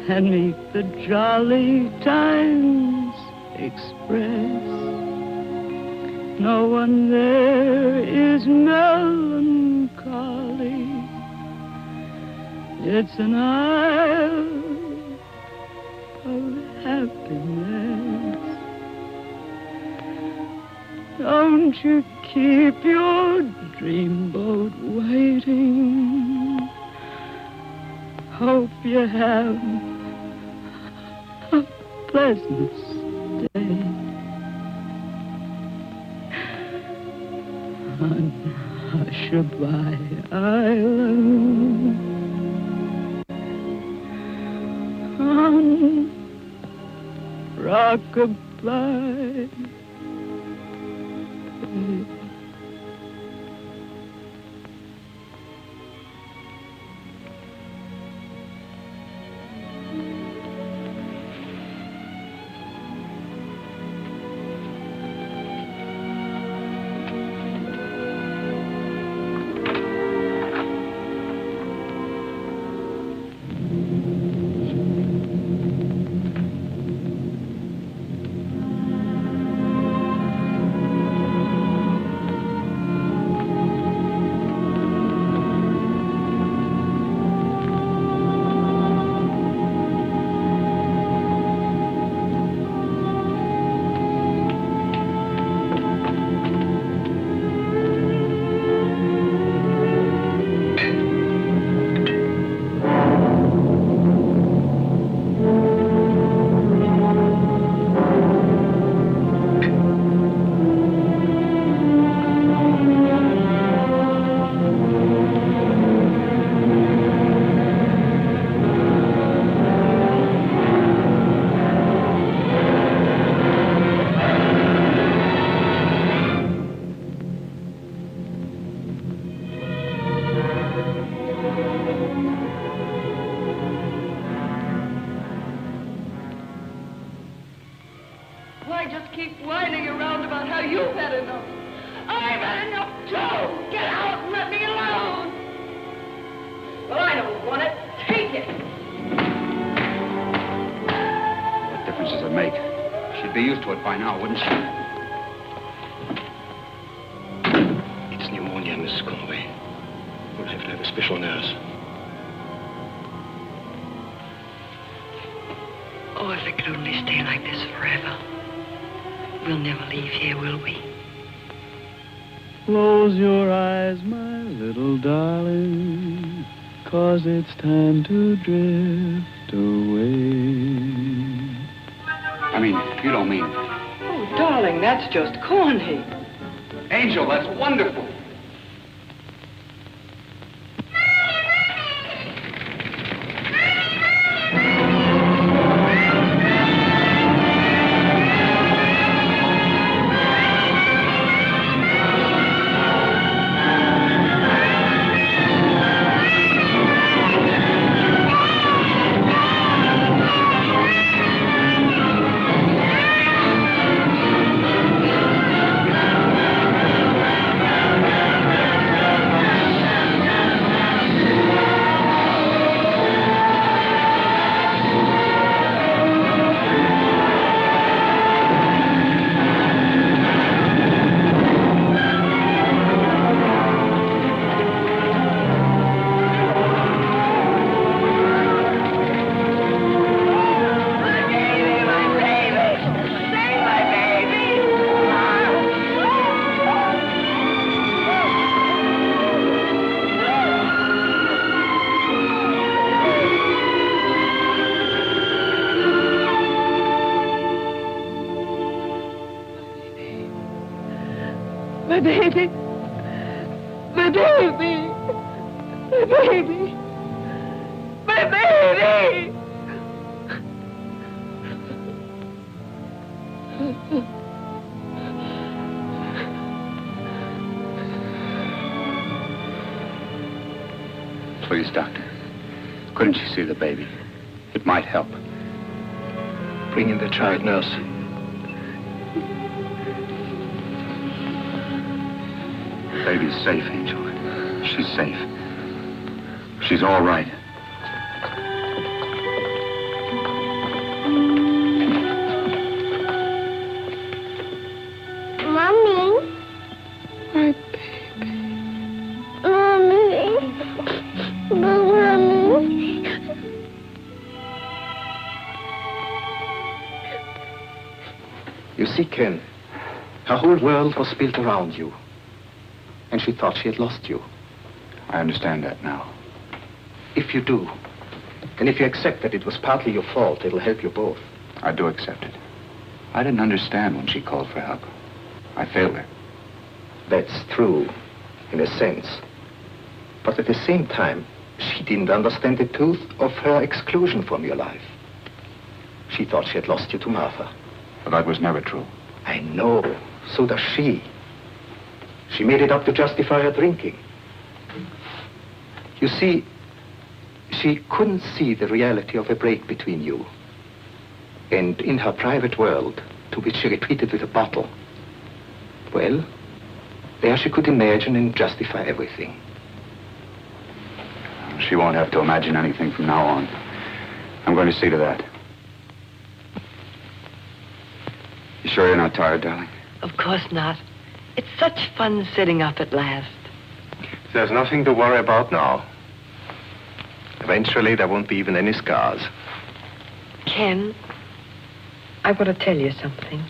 Speaker 17: and meet the Jolly Times Express. No one there is melancholy. It's an isle of happiness. Don't you keep your dreamboat waiting. Hope you have a pleasant stay on Hushabye Island, on Rockabye.
Speaker 3: enough. I've had enough. Joe, get out and let me alone. Well, I don't want it. Take it.
Speaker 6: What difference does it make? She'd be used to it by now, wouldn't she?
Speaker 7: It's pneumonia, Mrs. Conway. We'll have to have a special nurse.
Speaker 12: Oh, if it could only stay like this forever. We'll never leave here, will we?
Speaker 5: Close your eyes, my little darling, 'cause it's time to drift away.
Speaker 6: I mean, you don't mean...
Speaker 12: Oh, darling, that's just corny.
Speaker 6: Angel, that's wonderful.
Speaker 3: My baby. My baby. My baby. My baby.
Speaker 6: Please, Doctor. Couldn't you see the baby? It might help.
Speaker 7: Bring in the child nurse.
Speaker 6: The baby's safe, Angel. She's safe. She's all right.
Speaker 21: Mommy.
Speaker 3: My baby.
Speaker 21: Mommy. Mommy.
Speaker 16: You see, Ken, her whole world was built around you. And she thought she had lost you.
Speaker 6: I understand that now.
Speaker 16: If you do, and if you accept that it was partly your fault, it'll help you both.
Speaker 6: I do accept it. I didn't understand when she called for help. I failed her.
Speaker 16: That's true, in a sense. But at the same time, she didn't understand the truth of her exclusion from your life. She thought she had lost you to Martha.
Speaker 6: But that was never true.
Speaker 16: I know. So does she. She made it up to justify her drinking. You see, she couldn't see the reality of a break between you. And in her private world, to which she retreated with a bottle, well, there she could imagine and justify everything.
Speaker 6: She won't have to imagine anything from now on. I'm going to see to that. You sure you're not tired, darling?
Speaker 12: Of course not. It's such fun sitting up at last.
Speaker 16: There's nothing to worry about now. Eventually, there won't be even any scars.
Speaker 12: Ken, I want to tell you something.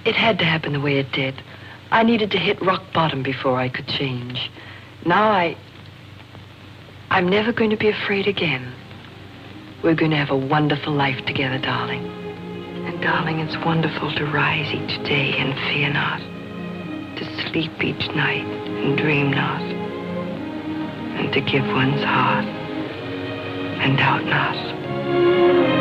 Speaker 12: It had to happen the way it did. I needed to hit rock bottom before I could change. Now I'm never going to be afraid again. We're going to have a wonderful life together, darling. And darling, it's wonderful to rise each day and fear not, to sleep each night and dream not, and to give one's heart and doubt not.